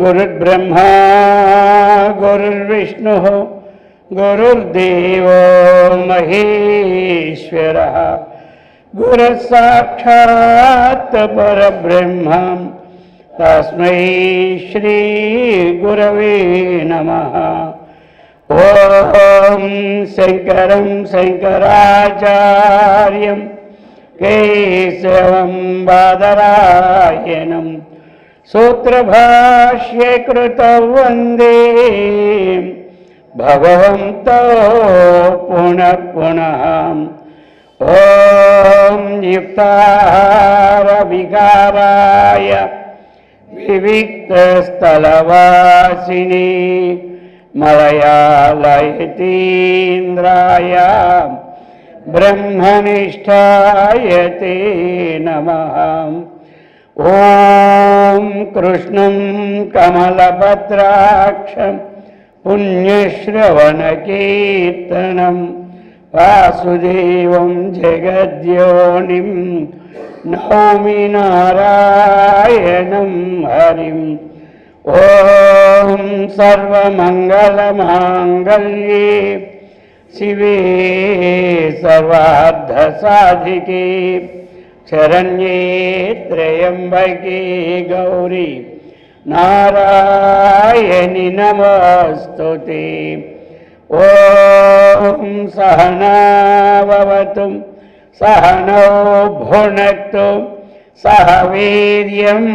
गुरुर्ब्रह्मा गुरुर्विष्णुः गुरुर्देवो महेश्वरः गुरुः साक्षात् परब्रह्म तस्मै श्री गुरवे नमः। ॐ शङ्करं शङ्कराचार्यं केशवं बादरायणं सूत्रभाष्ये कृतौ वन्दे भगवन्तौ पुनः पुनः। ॐ युक्ताहारविकाराय विविक्तस्थलवासिने मलयालयतीन्द्राय ब्रह्मनिष्ठाय ते नमः। ॐ कृष्णं कमलपत्राक्षं पुण्यश्रवणकीर्तनं वासुदेवं जगद्योनिं नौमि नारायणं हरिम्। ॐ सर्वमङ्गलमाङ्गल्ये शिवे सर्वार्थसाधिके शरण्ये त्र्यम्बके गौरी नारायणि नमोऽस्तुते। ॐ सहना भवतु सहनौ भुनक्तु सह वीर्यं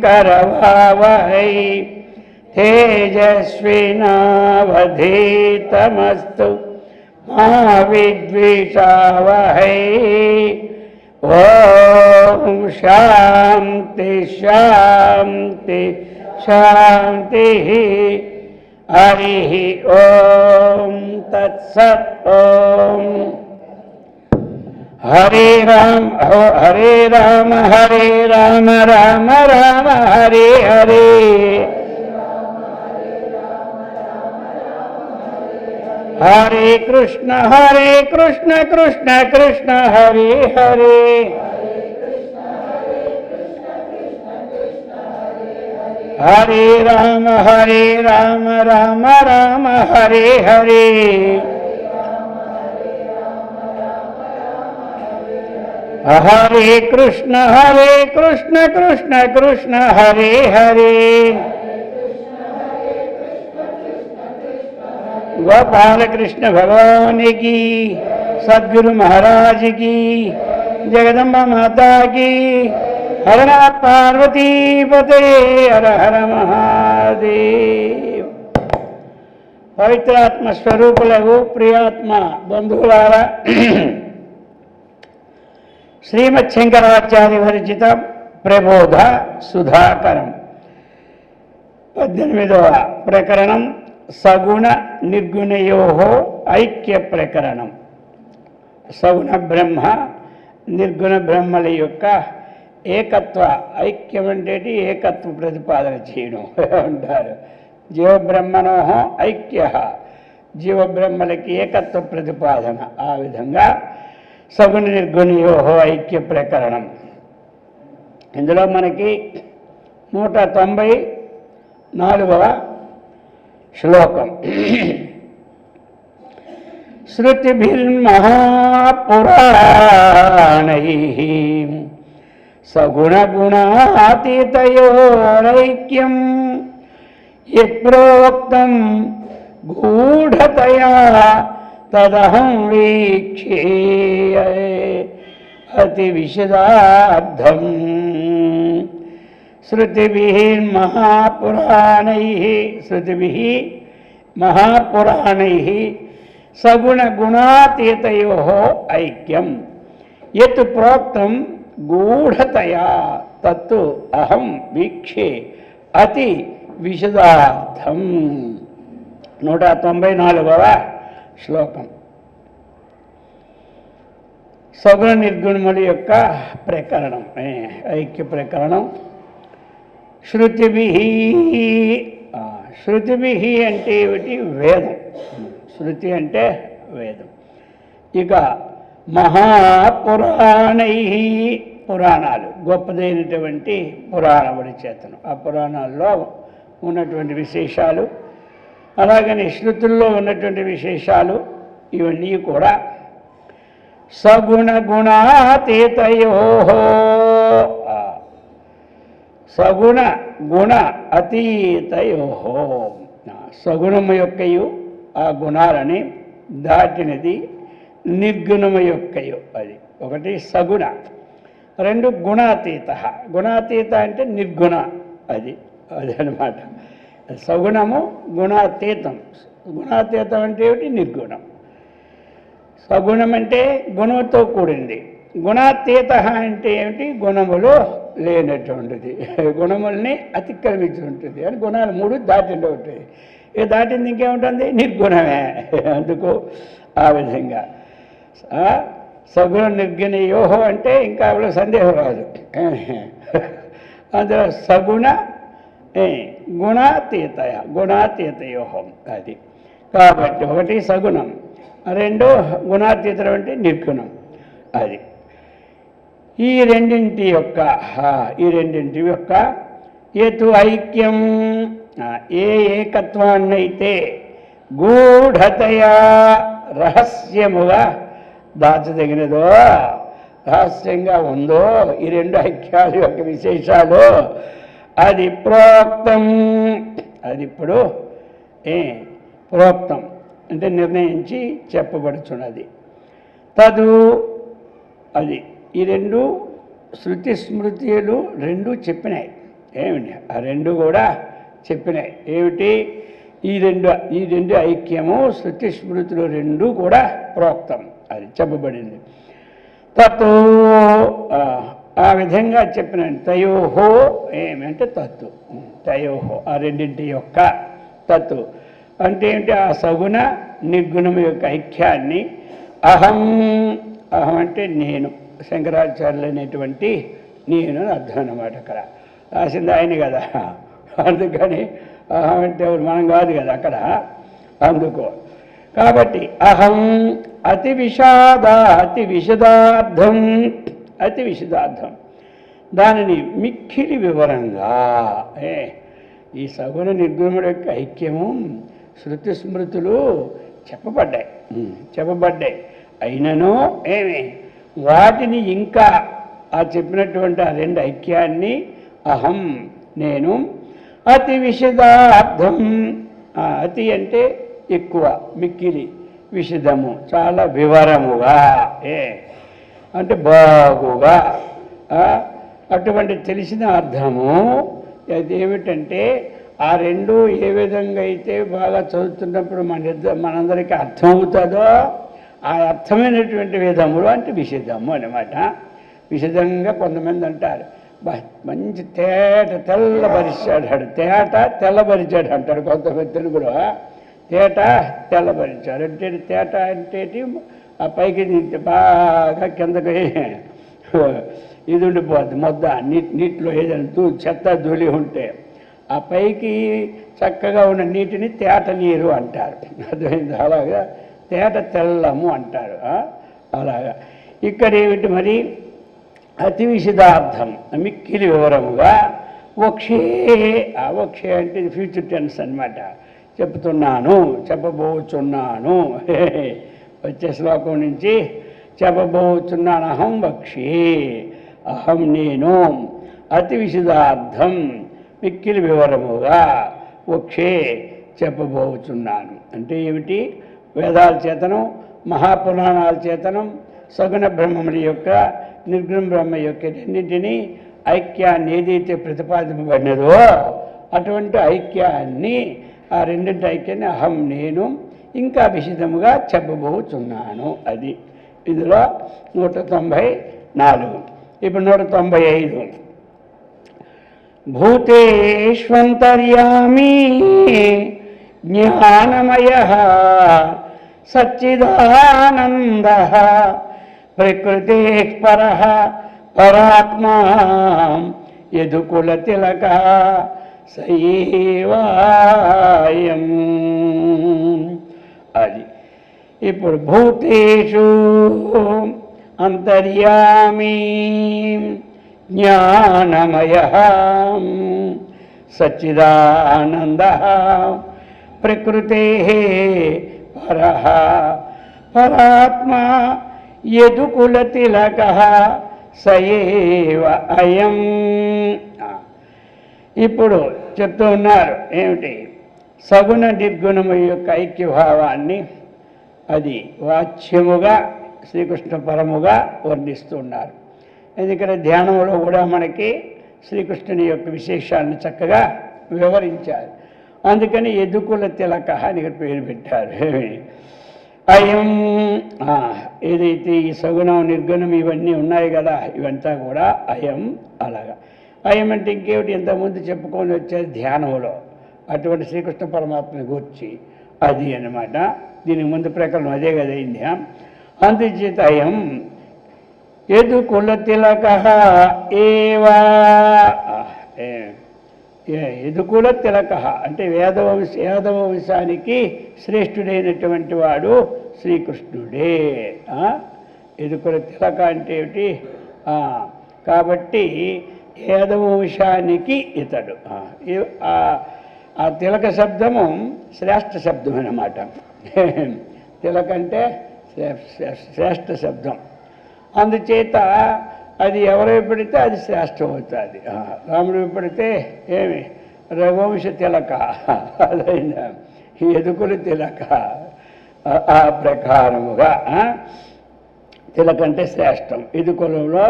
करवावहै तेजस्विनावधीतमस्तु मा विद्विषावहै। ॐ शान्ति शान्ति शान्तिः। हरिः ॐ तत्सत्। ॐ हरे राम राम राम हरे हरे। हरे कृष्ण कृष्ण कृष्ण हरे हरे। हरे राम राम राम हरे हरे। हरे कृष्ण कृष्ण कृष्ण हरे हरे। गोपाल कृष्ण भगवान की, सद्गुरु महाराज की, जगदम्बा माता की। हर नमः पार्वती पते हर हर महादेव। पवित्रात्म स्वरूपुलగు प्रियात्म बंधुलारा శ్రీమద్ శంకరాచార్య విరచిత ప్రబోధ సుధాకరం 18వ ప్రకరణం సగుణ నిర్గుణయోః ఐక్య ప్రకరణం. సగుణ బ్రహ్మ నిర్గుణ బ్రహ్మల యొక్క ఏకత్వ, ఐక్యం అంటే ఏకత్వ ప్రతిపాదన చేయడం అంటారు. జీవబ్రహ్మణోః ఐక్య, జీవబ్రహ్మలకి ఏకత్వ ప్రతిపాదన. ఆ విధంగా సగుణ నిర్గుణయోః ఐక్య ప్రకరణం. ఇందులో మనకి 194వ శ్లోకం. శృతిభిర్మహాపురాణైః సగుణగుణాతీతయోరైక్యం యత్ప్రోక్తం గూఢతయా తదహం వీక్షే అతి విశదార్థం. శృతిభిః మహాపురాణైః సగుణగుణాతీతయోః ఐక్యం యత్ ప్రోక్తం గూఢతయా తత్తు అహం వీక్షే అతి విశదార్థం. 194వ శ్లోకం. సగుణ నిర్గుణముల యొక్క ప్రకరణం, ఐక్య ప్రకరణం. శృతిభి, శృతిభి అంటే ఏమిటి? వేదం. శృతి అంటే వేదం. ఇక మహాపురాణై, పురాణాలు, గొప్పదైనటువంటి పురాణముల చేతనం. ఆ పురాణాల్లో ఉన్నటువంటి విశేషాలు, అలాగని శృతుల్లో ఉన్నటువంటి విశేషాలు, ఇవన్నీ కూడా సగుణ గుణాతీతయో, సగుణ గుణ అతీతయో, సగుణము యొక్కయు ఆ గుణాలని దాటినది, నిర్గుణము యొక్కయు. అది ఒకటి సగుణ, రెండు గుణాతీత. గుణాతీత అంటే నిర్గుణ, అది అన్నమాట. సగుణము గుణాతీతం. గుణాతీతం అంటే ఏమిటి? నిర్గుణం. సగుణం అంటే గుణంతో కూడింది. గుణాతీత అంటే ఏమిటి? గుణములు లేనటువంటిది, గుణముల్ని అతిక్రమించి ఉంటుంది అని. గుణాలు 3 దాటిలో ఉంటుంది. ఇక దాటింది ఇంకేముంటుంది? నిర్గుణమే. అందుకు ఆ విధంగా సగుణ నిర్గుణయోహో అంటే ఇంకా అప్పుడు సందేహం రాదు. అందులో సగుణ గుణాతీత, గుణాతీతయోహం. అది కాబట్టి ఒకటి సగుణం, రెండు గుణాతీతం అంటే నిర్గుణం. అది ఈ రెండింటి యొక్క ఏతు ఐక్యం, ఏ ఏకత్వాన్నైతే గూఢతయా రహస్యముగా దాచదగినదో, రహస్యంగా ఉందో, ఈ రెండు ఐక్యాల యొక్క విశేషాలు, అది ప్రోక్తం. అది ఇప్పుడు ప్రోక్తం అంటే నిర్ణయించి చెప్పబడుచున్నది. తదు, అది ఈ రెండు శృతి స్మృతులు రెండు చెప్పినాయి. ఏమిటి? ఆ రెండు కూడా చెప్పినాయి. ఏమిటి? ఈ రెండు ఐక్యము, శృతి స్మృతులు రెండు కూడా ప్రోక్తం, అది చెప్పబడింది. తత్తు, ఆ విధంగా చెప్పిన తయోహో, ఏమంటే తత్తు, తయోహో ఆ రెండింటి యొక్క తత్తు అంటే ఏమిటి? ఆ సగుణ నిర్గుణం యొక్క ఐక్యాన్ని అహం, అహం అంటే నేను, శంకరాచార్యులు అనేటువంటి నేను అర్థం అన్నమాట. అక్కడ రాసింది ఆయన కదా, అందుకని అహం అంటే మనం కాదు కదా అక్కడ, అందుకో. కాబట్టి అహం అతి విశదార్థం, అతి విశదార్థం, దానిని మిక్కిలి వివరంగా, ఈ సగుణ నిర్గుణముల యొక్క ఐక్యము శృతి స్మృతులు చెప్పబడ్డాయి. అయినను వాటిని ఇంకా ఆ చెప్పినటువంటి ఆ రెండు ఐక్యాన్ని అహం నేను అతి విశదార్థం, అతి అంటే ఎక్కువ, మిక్కిలి, విశదము చాలా వివరముగా, అంటే బాగుగా, అటువంటి తెలిసిన అర్థము అదేమిటంటే ఆ రెండు ఏ విధంగా అయితే బాగా చదువుతున్నప్పుడు మనందరికీ అర్థం అవుతుందో ఆ అర్థమైనటువంటి విధములు అంటే విశదము అన్నమాట. విశదంగా కొంతమంది అంటారు, మంచి తెల్లబరిచాడు, తెల్లబరిచాడు అంటాడు కొంతమంది తెలుగులో. తెల్లబరిచాడు అంటే తేట అంటే ఆ పైకి బాగా కిందకి ఇది ఉండిపోద్ది, మొద్ద నీటిలో ఏదైనా చెత్త ధూళి ఉంటే ఆ పైకి చక్కగా ఉన్న నీటిని తేట నీరు అంటారు. అర్థమైంది? అలాగా తేట తెల్లము అంటారు. అలాగా ఇక్కడ ఏమిటి మరి? అతి విశదార్థం, మిక్కిలి వివరముగా, వక్షే, ఆ వక్షే అంటే ఫ్యూచర్ టెన్స్ అన్నమాట. చెప్పబోచున్నాను, వచ్చే శ్లోకం నుంచి చెప్పబోచున్నాను. అహం వక్షే, అహం నేను, అతి విశదార్థం మిక్కిలి వివరముగా, వక్షే చెప్పబోచున్నాను. అంటే ఏమిటి? వేదాల చేతనం, మహాపురాణాల చేతనం, సగుణ బ్రహ్మముల యొక్క నిర్గుణ బ్రహ్మ యొక్క రెండింటినీ ఐక్యాన్ని ఏదైతే ప్రతిపాదింపబడినదో అటువంటి ఐక్యాన్ని, ఆ రెండింటి ఐక్యాన్ని అహం నేను ఇంకా విశదముగా చెప్పబోచున్నాను. అది ఇందులో 194. ఇప్పుడు 195. భూతేష్వంతర్యామి జ్ఞానమయః సచ్చిదానందః ప్రకృతేః పరః పరాత్మా యదుకులతిలకః సయేవాయం. అది ఇప్పుడు భూతేషు అంతర్యామి జ్ఞానమయః సచ్చిదానందః ప్రకృతేః పరః పరాత్మా యదుకులతిలకః సయేవ అయం. ఇప్పుడు చెప్తూ ఉన్నారు ఏమిటి? సగుణ నిర్గుణము యొక్క ఐక్యభావాన్ని అది వాచ్యముగా శ్రీకృష్ణ పరముగా వర్ణిస్తున్నారు. ఎందుకంటే ధ్యానంలో కూడా మనకి శ్రీకృష్ణుని యొక్క విశేషాన్ని చక్కగా వివరించారు. అందుకని యదుకుల తిలక అని పేరు పెట్టారు. అయం ఏదైతే ఈ సగుణం నిర్గుణం ఇవన్నీ ఉన్నాయి కదా, ఇవంతా కూడా అయం. అలాగా అయం అంటే ఇంకేమిటి? ఇంతకుముందు చెప్పుకొని వచ్చేది ధ్యానంలో అటువంటి శ్రీకృష్ణ పరమాత్మని గూర్చి అది అన్నమాట. దీనికి ముందు ప్రకరణం అదే కదైంది. అందుచేత అయం యదుకుల తిలక ఏవా. యదుకుల తిలక అంటే వేదవంశానికి శ్రేష్ఠుడైనటువంటి వాడు శ్రీకృష్ణుడే. యదుకుల తిలక అంటే ఏమిటి? కాబట్టి వేదవంశానికి ఇతడు. ఆ తిలక శబ్దము శ్రేష్ఠ శబ్దం అన్నమాట. తిలక అంటే శ్రేష్ఠ శబ్దం. అందుచేత అది ఎవరు పెడితే అది శ్రేష్టం అవుతుంది. రాముడు పెడితే ఏమి రఘువంశ తిలక, అదైనా యదుకుల తిలక. ఆ ప్రకారముగా తిలక అంటే శ్రేష్టం. యదుకులంలో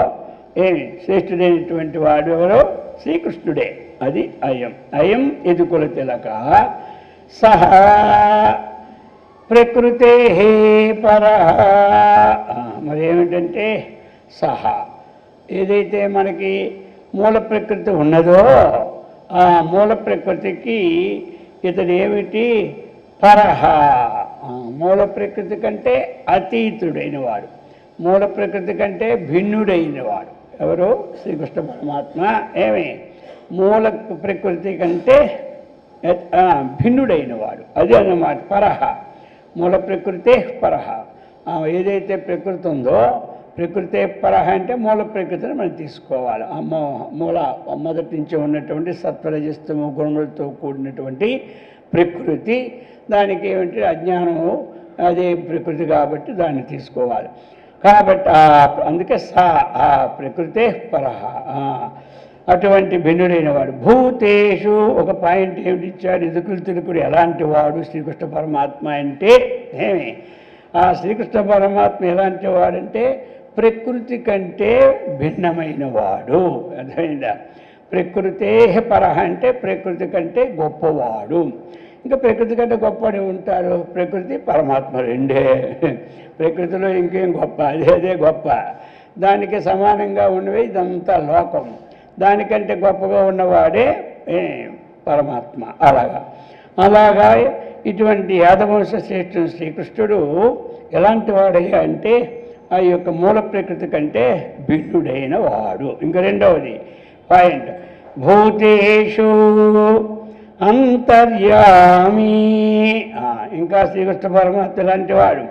ఏమి శ్రేష్ఠుడైనటువంటి వాడు ఎవరో శ్రీకృష్ణుడే. అది అయం. అయం యదుకుల తిలక సహ ప్రకృతే పరః. మరి ఏమిటంటే సహ ఏదైతే మనకి మూల ప్రకృతి ఉన్నదో ఆ మూల ప్రకృతికి ఇతడు ఏమిటి? పరః. మూల ప్రకృతి కంటే అతీతుడైన వాడు, మూల ప్రకృతి కంటే భిన్నుడైన వాడు ఎవరు? శ్రీకృష్ణ పరమాత్మ. ఏమి? మూల ప్రకృతి కంటే భిన్నుడైన వాడు, అది అన్నమాట పరః. మూల ప్రకృతే పరః. ఏదైతే ప్రకృతి ఉందో ప్రకృతే పరః అంటే మూల ప్రకృతిని మనం తీసుకోవాలి. మూల మొదటి నుంచి ఉన్నటువంటి సత్వరజస్తమ గుణములతో కూడినటువంటి ప్రకృతి. దానికి ఏమిటి? అజ్ఞానము అదే ప్రకృతి కాబట్టి దాన్ని తీసుకోవాలి. కాబట్టి అందుకే ఆ ప్రకృతే పరః. అటువంటి భిన్నుడైన వాడు. భూతేషు ఒక పాయింట్ ఏమిటి ఇచ్చాడు? యదుకుల తిలకుడు ఎలాంటి వాడు శ్రీకృష్ణ పరమాత్మ అంటే ఏమి? ఆ శ్రీకృష్ణ పరమాత్మ ఎలాంటి వాడంటే ప్రకృతి కంటే భిన్నమైన వాడు. అర్థమైందా? ప్రకృతే పరః అంటే ప్రకృతి కంటే గొప్పవాడు. ఇంకా ప్రకృతి కంటే గొప్పవాడు ఉంటారు? ప్రకృతి పరమాత్మ రెండే. ప్రకృతిలో ఇంకేం గొప్ప? అదే గొప్ప. దానికి సమానంగా ఉన్నవి ఇదంతా లోకం. దానికంటే గొప్పగా ఉన్నవాడే పరమాత్మ. అలాగా ఇటువంటి యాదవంశ శ్రేష్ఠుడు శ్రీకృష్ణుడు ఎలాంటి వాడయ్యా అంటే ఆ యొక్క మూల ప్రకృతి కంటే భిన్నుడైన వాడు. ఇంకా రెండవది పాయింట్, భూతేషు అంతర్యామి. ఇంకా శ్రీకృష్ణ పరమాత్మ లాంటి వాడు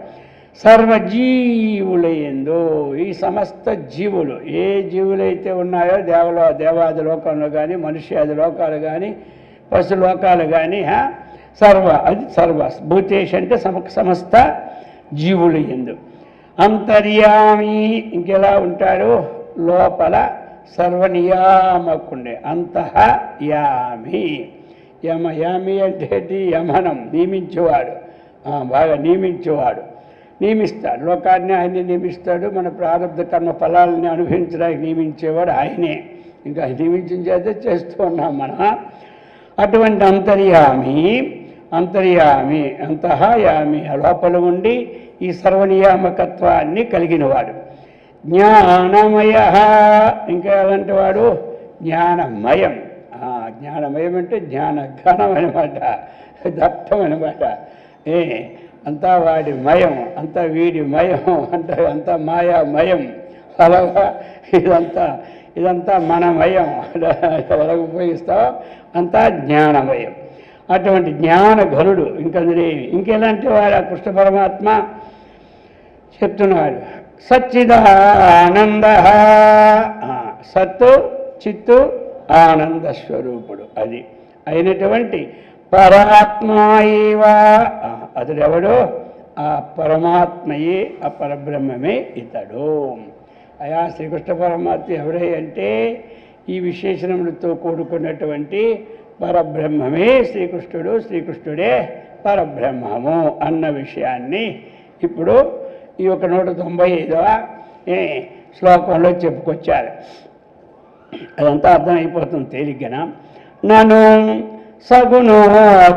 సర్వజీవులయందు, ఈ సమస్త జీవులు ఏ జీవులైతే ఉన్నాయో దేవాది లోకంలో కానీ మనుష్యాది లోకాలు కానీ పశులోకాలు కానీ అది సర్వ భూతేష్ అంటే సమస్త జీవులయందు. అంతర్యామి ఇంకెలా ఉంటాడు? లోపల సర్వనియామకుండే. అంతఃయామి. యామి అంటే యమనం, నియమించేవాడు, బాగా నియమించేవాడు. నియమిస్తాడు లోకాన్ని, ఆయన్ని నియమిస్తాడు. మన ప్రారంభ కర్మ ఫలాలని అనుభవించడానికి నియమించేవాడు ఆయనే. ఇంకా నియమించిన చేత చేస్తూ ఉన్నాం మనం. అటువంటి అంతర్యామి అంతఃయామి లోపల ఉండి ఈ సర్వనియామకత్వాన్ని కలిగినవాడు. జ్ఞానమయ. ఇంకా ఎలాంటి వాడు? జ్ఞానమయం. జ్ఞానమయం అంటే జ్ఞాన ఘనం అనమాట, దట్టం అనమాట. అంతా వాడి మయం, అంతా వీడి మయం, అంతా మాయామయం. అలాగా ఇదంతా మనమయం. ఎలా ఉపయోగిస్తావో అంతా జ్ఞానమయం. అటువంటి జ్ఞాన ఘనుడు. ఇంకెలాంటి వాడు? ఆ కృష్ణ పరమాత్మ చెప్తున్నాడు. సచ్చిదానంద. సత్తు చిత్తు ఆనంద స్వరూపుడు అది అయినటువంటి పరమాత్మయేవా. అతడెవడో? ఆ పరమాత్మయే, ఆ పరబ్రహ్మమే ఇతడు. అయా శ్రీకృష్ణ పరమాత్మ ఎవరై అంటే ఈ విశేషణములతో కూడుకున్నటువంటి పరబ్రహ్మమే శ్రీకృష్ణుడు, శ్రీకృష్ణుడే పరబ్రహ్మము అన్న విషయాన్ని ఇప్పుడు ఈ 195వ శ్లోకంలో చెప్పుకొచ్చారు. అదంతా అర్థమైపోతుంది తేలిగ్గా. నను సగుణో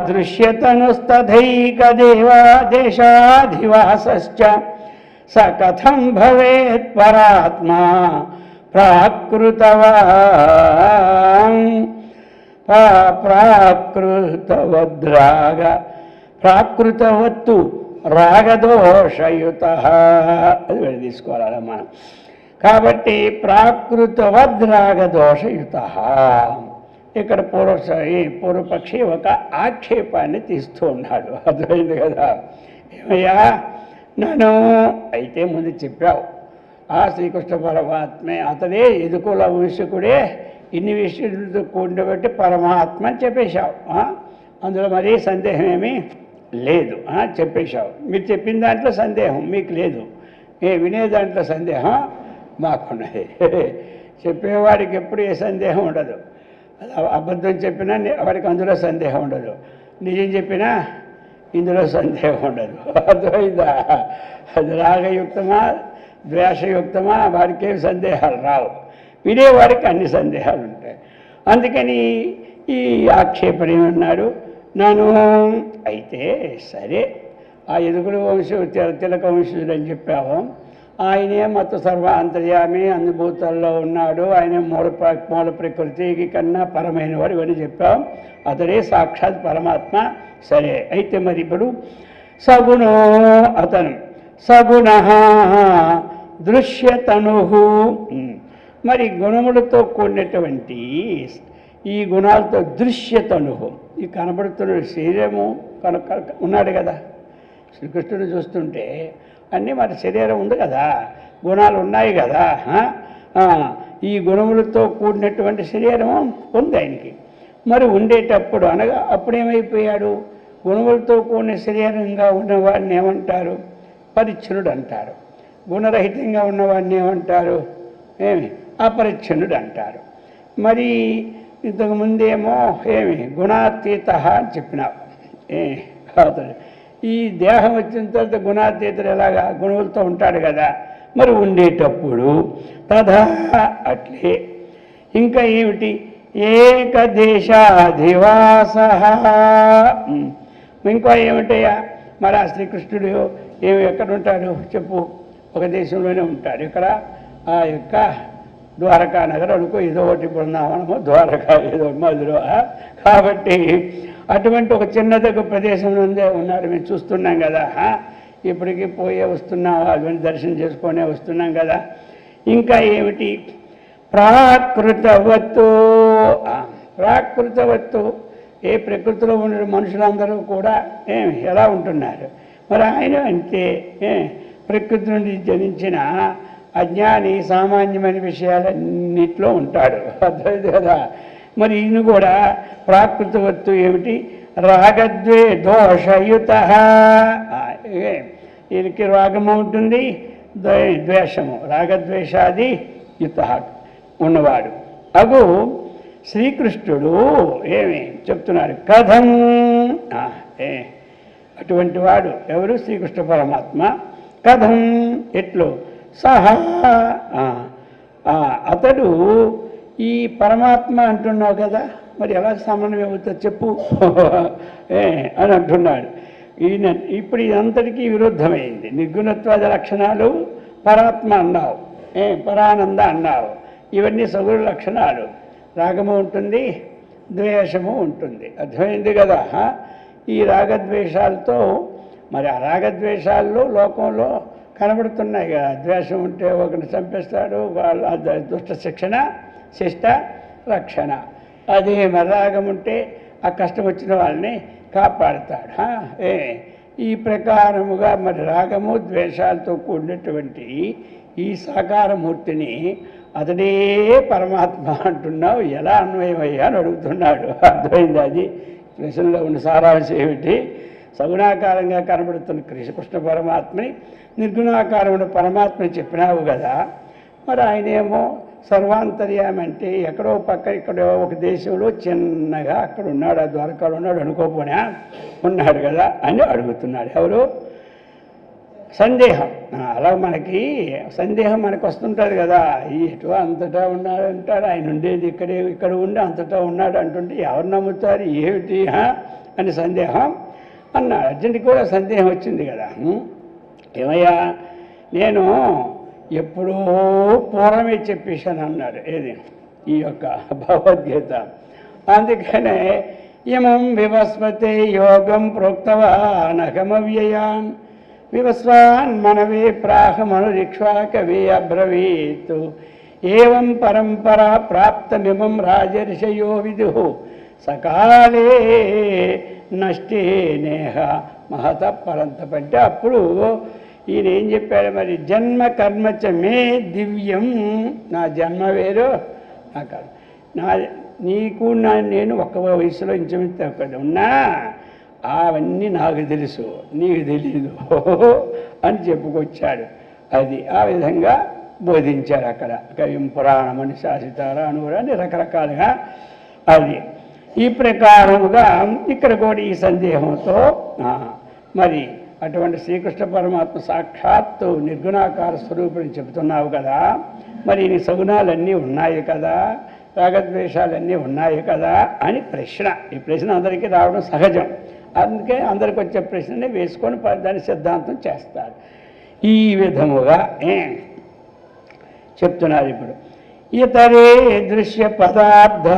దృశ్యతనుస్తథైక దేవాదేశాధివాసశ్చ స కథం భవేత్ పరాత్మా ప్రాకృతవత్తు రాగదోషయుత. అది వెళ్ళి తీసుకోవాలి మనం. కాబట్టి ప్రాకృతవద్రాగదోషయుత. ఇక్కడ పూర్వపక్షి ఒక ఆక్షేపాన్ని తీస్తూ ఉన్నాడు. అర్థమైంది కదా? ఏమయ్యా నన్ను అయితే ముందు చెప్పావు, ఆ శ్రీకృష్ణ పరమాత్మే అతడే యదుకుల వంశకుడే, ఇన్ని విషయాలతో కూడబెట్టి పరమాత్మ అని చెప్పేశావు. అందులో మరీ సందేహం ఏమీ లేదు. చెప్పేశావు. మీరు చెప్పిన దాంట్లో సందేహం మీకు లేదు, వినే దాంట్లో సందేహం మాకున్నది. చెప్పేవాడికి ఎప్పుడు ఏ సందేహం ఉండదు. అబద్ధం చెప్పినా వాడికి అందులో సందేహం ఉండదు, నిజం చెప్పినా ఇందులో సందేహం ఉండదు. అర్థమైందా? అది రాగయుక్తమా ద్వేషయుక్తమా వాడికి ఏమి సందేహాలు రావు, వినేవాడికి అన్ని సందేహాలు ఉంటాయి. అందుకని ఈ ఆక్షేపణ ఏమన్నాడు? నన్ను అయితే సరే ఆ యదుకుల వంశం తిలక వంశుడు అని చెప్పావు, ఆయనే మొత్త సర్వాంతర్యామి అందుభూతాల్లో ఉన్నాడు, ఆయన మూల ప్రకృతికి కన్నా పరమైన వాడు ఇవన్నీ చెప్పాం. అతడే సాక్షాత్ పరమాత్మ. సరే అయితే మరి ఇప్పుడు సగుణో అతను సగుణ దృశ్యతను. మరి గుణములతో కూడినటువంటి ఈ గుణాలతో దృశ్యతను, ఈ కనబడుతున్న శరీరము ఉన్నాడు కదా శ్రీకృష్ణుడు. చూస్తుంటే అన్నీ మరి శరీరం ఉంది కదా, గుణాలు ఉన్నాయి కదా. ఈ గుణములతో కూడినటువంటి శరీరం ఉంది ఆయనకి. మరి ఉండేటప్పుడు అనగా అప్పుడేమైపోయాడు? గుణములతో కూడిన శరీరంగా ఉన్నవాడిని ఏమంటారు? పరిచ్ఛన్నుడు అంటారు. గుణరహితంగా ఉన్నవాడిని ఏమంటారు? అపరిచ్ఛన్నుడు అంటారు. మరి ఇంతకుముందేమో గుణాతీత అని చెప్పినావు. అతడు ఈ దేహం వచ్చిన తర్వాత గుణాతీతుడు ఎలాగా? గుణములతో ఉంటాడు కదా. మరి ఉండేటప్పుడు తథా అట్లే. ఇంకా ఏమిటి? ఏకదేశాధివాస. ఇంకా ఏమిటయ్యా? మరి ఆ శ్రీకృష్ణుడు ఎక్కడ ఉంటాడు చెప్పు? ఒక దేశంలోనే ఉంటాడు. ఇక్కడ ఆ యొక్క ద్వారకా నగరం అనుకో, ఏదో ఒకటి బృందావనము, ద్వారకా ఏదో మధుర. కాబట్టి అటువంటి ఒక చిన్న దగ్గర ప్రదేశం నుండే ఉన్నాడు. మేము చూస్తున్నాం కదా, ఇప్పటికీ పోయే వస్తున్నాం, అవన్నీ దర్శనం చేసుకొనే వస్తున్నాం కదా. ఇంకా ఏమిటి? ప్రాకృతవత్తు. ప్రాకృతవత్తు ఏ ప్రకృతిలో ఉన్న మనుషులందరూ కూడా ఎలా ఉంటున్నారు? మరి ఆయన అంతే ప్రకృతి నుండి జనించిన అజ్ఞాని సామాన్యమైన విషయాలన్నింటిలో ఉంటాడు. అర్థమైంది కదా? మరి ఈయన కూడా ప్రాకృతవత్తు ఏమిటి? రాగద్వే దోషయుత. ఈయనకి రాగము ఉంటుంది, ద్వేషము, రాగద్వేషాది యుత ఉన్నవాడు. అగు శ్రీకృష్ణుడు చెప్తున్నాడు కథం. అటువంటి వాడు ఎవరు? శ్రీకృష్ణ పరమాత్మ. కథం ఎట్లు? సహా అతడు ఈ పరమాత్మ అంటున్నావు కదా, మరి ఎలా సమన్వయం అవుతుంది చెప్పు అని అంటున్నాడు. ఈయన ఇప్పుడు ఇదంతటికీ విరుద్ధమైంది. నిర్గుణత్వాద లక్షణాలు పరమాత్మ అన్నావు, పరానంద అన్నావు. ఇవన్నీ సగుణ లక్షణాలు. రాగము ఉంటుంది, ద్వేషము ఉంటుంది. అర్థమైంది కదా. ఈ రాగద్వేషాలతో మరి ఆ రాగద్వేషాల్లో లోకంలో కనబడుతున్నాయి కదా. ద్వేషం ఉంటే ఒకరిని చంపేస్తాడు, వాళ్ళ దుష్ట శిక్షణ శిష్ట రక్షణ. అదే మరి రాగం ఉంటే ఆ కష్టం వచ్చిన వాళ్ళని కాపాడుతాడు. ఈ ప్రకారముగా మరి రాగము ద్వేషాలతో కూడినటువంటి ఈ సాకారమూర్తిని అతడే పరమాత్మ అంటున్నావు, ఎలా అన్వయమయ్యా అని అడుగుతున్నాడు. అర్థమైంది. అది ప్రశ్నలో ఉన్న సారాంశం ఏమిటి? సగుణాకారంగా కనబడుతున్న కృష్ణ పరమాత్మని నిర్గుణాకారమైన పరమాత్మని చెప్పినావు కదా. మరి ఆయనేమో సర్వాంతర్యామి అంటే ఎక్కడో పక్క ఇక్కడో ఒక దేశంలో చిన్నగా అక్కడ ఉన్నాడు, ఆ ద్వారకాలో ఉన్నాడు అనుకోపోనా, ఉన్నాడు కదా అని అడుగుతున్నాడు. ఎవరు? సందేహం. అలా మనకి సందేహం మనకు వస్తుంటుంది కదా. ఎటు అంతటా ఉన్నాడంటాడు, ఆయన ఉండేది ఇక్కడ ఉండి అంతటా ఉన్నాడు అంటుంటే ఎవరు నమ్ముతారు ఏమిటి అని సందేహం అన్నాడు. అర్జునుడికి కూడా సందేహం వచ్చింది కదా. ఏమయ్యా, నేను ఎప్పుడో పూర్వమే చెప్పేశాను అన్నాడు. ఏది? ఈ యొక్క భగవద్గీత. అందుకనే ఇమం వివస్వతే యోగం ప్రోక్తవానహమవ్యయాన్ వివస్వాన్ మనవే ప్రాహమనురిక్ష్వా కవి అబ్రవీత్ ఏవం పరంపరా ప్రాప్తమిమం రాజర్షయో విదుః సకాలే నష్టే నేహ మహత పరంతప. అంటే అప్పుడు ఈయన ఏం చెప్పాడు మరి? జన్మ కర్మచ మే దివ్యం. నా జన్మ వేరు, నా కర్మ నీకు నేను ఒక్క వయసులో ఇంచుమించు ఉన్నా, అవన్నీ నాకు తెలుసు, నీకు తెలీదు అని చెప్పుకొచ్చాడు. అది ఆ విధంగా బోధించాడు అక్కడ. కవిం పురాణమని శాసితారా అనురాని రకరకాలుగా. అది ఈ ప్రకారముగా ఇక్కడ కూడా ఈ సందేహంతో మరి అటువంటి శ్రీకృష్ణ పరమాత్మ సాక్షాత్తు నిర్గుణాకార స్వరూపుని చెబుతున్నావు కదా. మరి ఈ సగుణాలన్నీ ఉన్నాయి కదా, రాగద్వేషాలన్నీ ఉన్నాయి కదా అని ప్రశ్న. ఈ ప్రశ్న అందరికీ రావడం సహజం. అందుకే అందరికి వచ్చే ప్రశ్ననే వేసుకొని దాని సిద్ధాంతం చేస్తారు. ఈ విధముగా చెప్తున్నారు. ఇప్పుడు ఇతరే దృశ్య పదార్థ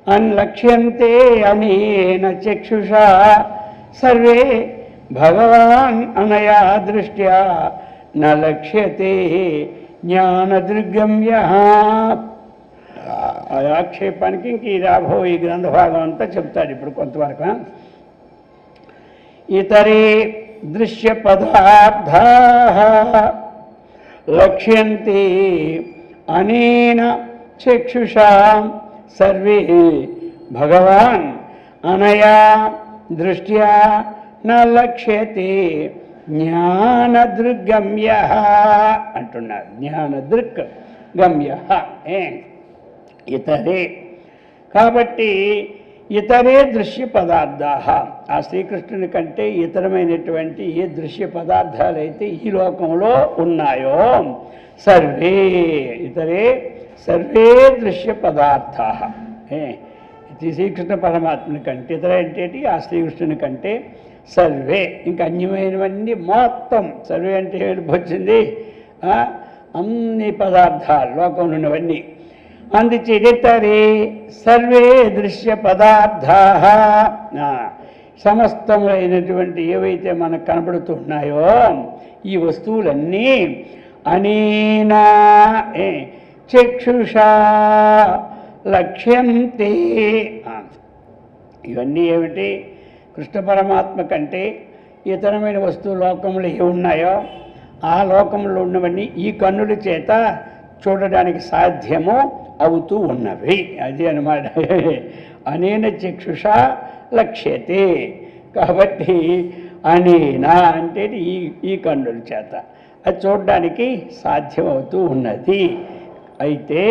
అన్లక్ష్యంతే అనేన చక్షుషా సర్వే భగవాన్ అనయా దృష్ట్యా న లక్ష్యతే జ్ఞానదృగ్గమ్య. ఆక్షేపానికి ఇంక ఈ రాబో ఈ గ్రంథ భాగం అంతా చెప్తాడు ఇప్పుడు కొంతవరకు. ఇతరే దృశ్య పదార్థా లక్ష్యంతే అనేన చక్షుషా సర్వే భగవాన్ అనయా దృష్ట్యా న లక్ష్యతే జ్ఞానదృగ్గమ్య అంటున్నారు. జ్ఞానదృక్ గమ్య. ఇతరే కాబట్టి ఇతరే దృశ్య పదార్థా. ఆ శ్రీకృష్ణుని కంటే ఇతరమైనటువంటి ఏ దృశ్య పదార్థాలైతే ఈ లోకంలో ఉన్నాయో సర్వే ఇతరే సర్వే దృశ్య పదార్థా. శ్రీకృష్ణ పరమాత్మని కంటే ఇతర ఏంటేటి? ఆ శ్రీకృష్ణుని కంటే సర్వే ఇంకా అన్యమైనవన్నీ మొత్తం. సర్వే అంటే వచ్చింది అన్ని పదార్థాలు లోకంలో ఉన్నవన్నీ. అందుచేతరే సర్వే దృశ్య పదార్థా సమస్తములైనటువంటి ఏవైతే మనకు కనబడుతున్నాయో ఈ వస్తువులన్నీ అనేనా చక్షుషా లక్ష్యంతే. ఇవన్నీ ఏమిటి? కృష్ణ పరమాత్మ కంటే ఇతరమైన వస్తువు లోకంలో ఏ ఉన్నాయో ఆ లోకంలో ఉన్నవన్నీ ఈ కన్నుల చేత చూడడానికి సాధ్యము అవుతూ ఉన్నవి. అది అన్నమాట. అనేన చక్షుష లక్ష్యతే. కాబట్టి అనేనా అంటే ఈ కన్నుల చేత అది చూడడానికి సాధ్యమవుతూ ఉన్నది. అయితే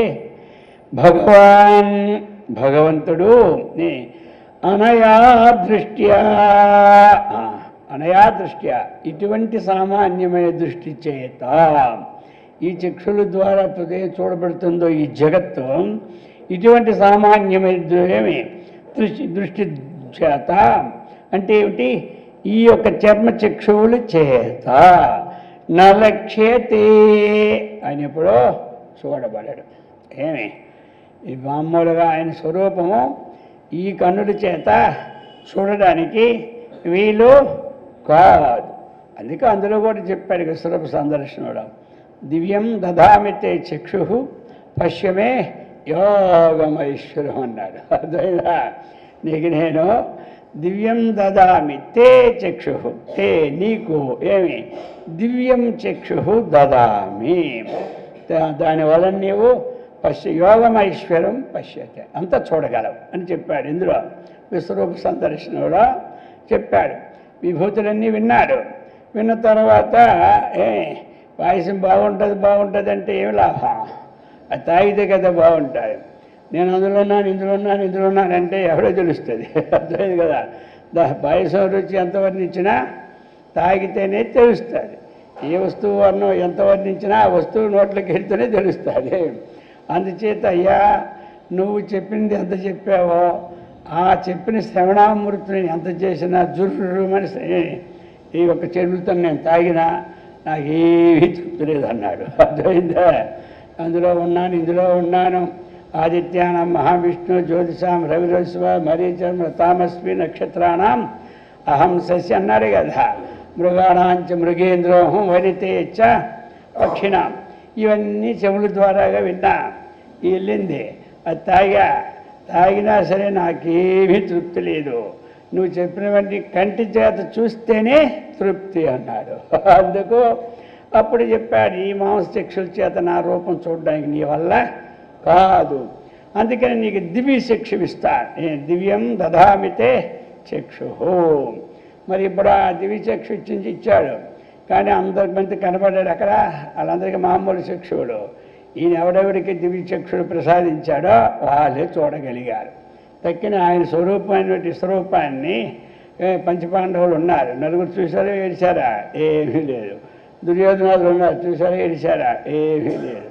భగవంతుడు అనయా దృష్ట్యా ఇటువంటి సామాన్యమైన దృష్టి చేత ఈ చక్షుల ద్వారా చూడబడుతుందో ఈ జగత్తు ఇటువంటి సామాన్యమైన దృష్టి చేత అంటే ఏమిటి? ఈ యొక్క చర్మ చక్షువుల చేత నలక్ష్యతే అని ఎప్పుడో చూడబడడు. ఏమి ఈ మామూలుగా ఆయన స్వరూపము ఈ కన్నుల చేత చూడడానికి వీలు కాదు. అందుకే అందులో కూడా చెప్పాడు విశ్వరూప సందర్శనుడు, దివ్యం దదామితే చక్షు పశ్యమే యోగమైశ్వరం అన్నాడు. అర్థమైందా? నీకు నేను దివ్యం దదామి తే చక్షు, తే నీకు ఏమి దివ్యం చక్షు దదామి, దానివల్ల నీవు యోగమైశ్వరం పశ్యతే, అంతా చూడగలవు అని చెప్పాడు. ఇందులో విశ్వరూప సందర్శనంలో చెప్పాడు. విభూతులన్నీ విన్నాడు. విన్న తర్వాత పాయసం బాగుంటుంది అంటే ఏమి లాభం? అది తాగితే కదా బాగుంటుంది. నేను అందులో ఉన్నాను అంటే ఎవడో తెలుస్తుంది. అర్థమైంది కదా? పాయసం రుచి ఎంత వర్ణించినా తాగితేనే తెలుస్తుంది. ఏ వస్తువు వర్ణం ఎంత వర్ణించినా ఆ వస్తువు నోట్లోకి వెళ్తేనే తెలుస్తుంది. అందుచేత అయ్యా నువ్వు చెప్పింది ఎంత చెప్పావో ఆ చెప్పిన శ్రవణామృతిని ఎంత చేసినా జుర్రుమని ఈ యొక్క చెరువులతో నేను తాగినా నాకేమీ తృప్తి లేదన్నాడు. అర్థమైందా? అందులో ఉన్నాను, ఇందులో ఉన్నాను, ఆదిత్యానం మహావిష్ణు జ్యోతిషాం రవిరస్వ మరీచం తామస్మి నక్షత్రాణం అహం శశి అన్నాడు కదా. మృగాణాంచ మృగేంద్రోహం వనితేచ్చ పక్షిణాం, ఇవన్నీ చెవుల ద్వారాగా విన్నా. వెళ్ళింది అది తాగినా సరే నాకేమీ తృప్తి లేదు. నువ్వు చెప్పినవన్నీ కంటి చేత చూస్తేనే తృప్తి అన్నాడు. అందుకు అప్పుడు చెప్పాడు, ఈ మాంసచక్షుల చేత నా రూపం చూడడానికి నీ వల్ల కాదు, అందుకని నీకు దివ్య చక్షు ఇస్తా. దివ్యం దదామితే చక్షు. మరి ఇప్పుడు ఆ దివ్య చక్షు ఇచ్చాడు, కానీ అందరిమంది కనబడ్డాడు అక్కడ. వాళ్ళందరికీ మామూలు చక్షువుడు. ఈయన ఎవడెవడికి దివ్య చక్షుడు ప్రసాదించాడో వాళ్ళే చూడగలిగారు. తక్కిన ఆయన స్వరూపమైనటువంటి స్వరూపాన్ని పంచపాండవులు ఉన్నారు, నలుగురు చూసారా ఏడిచారా? ఏమీ లేదు. దుర్యోధనాదులు ఉన్నారు, చూసారా ఏడిచారా? ఏమీ లేదు.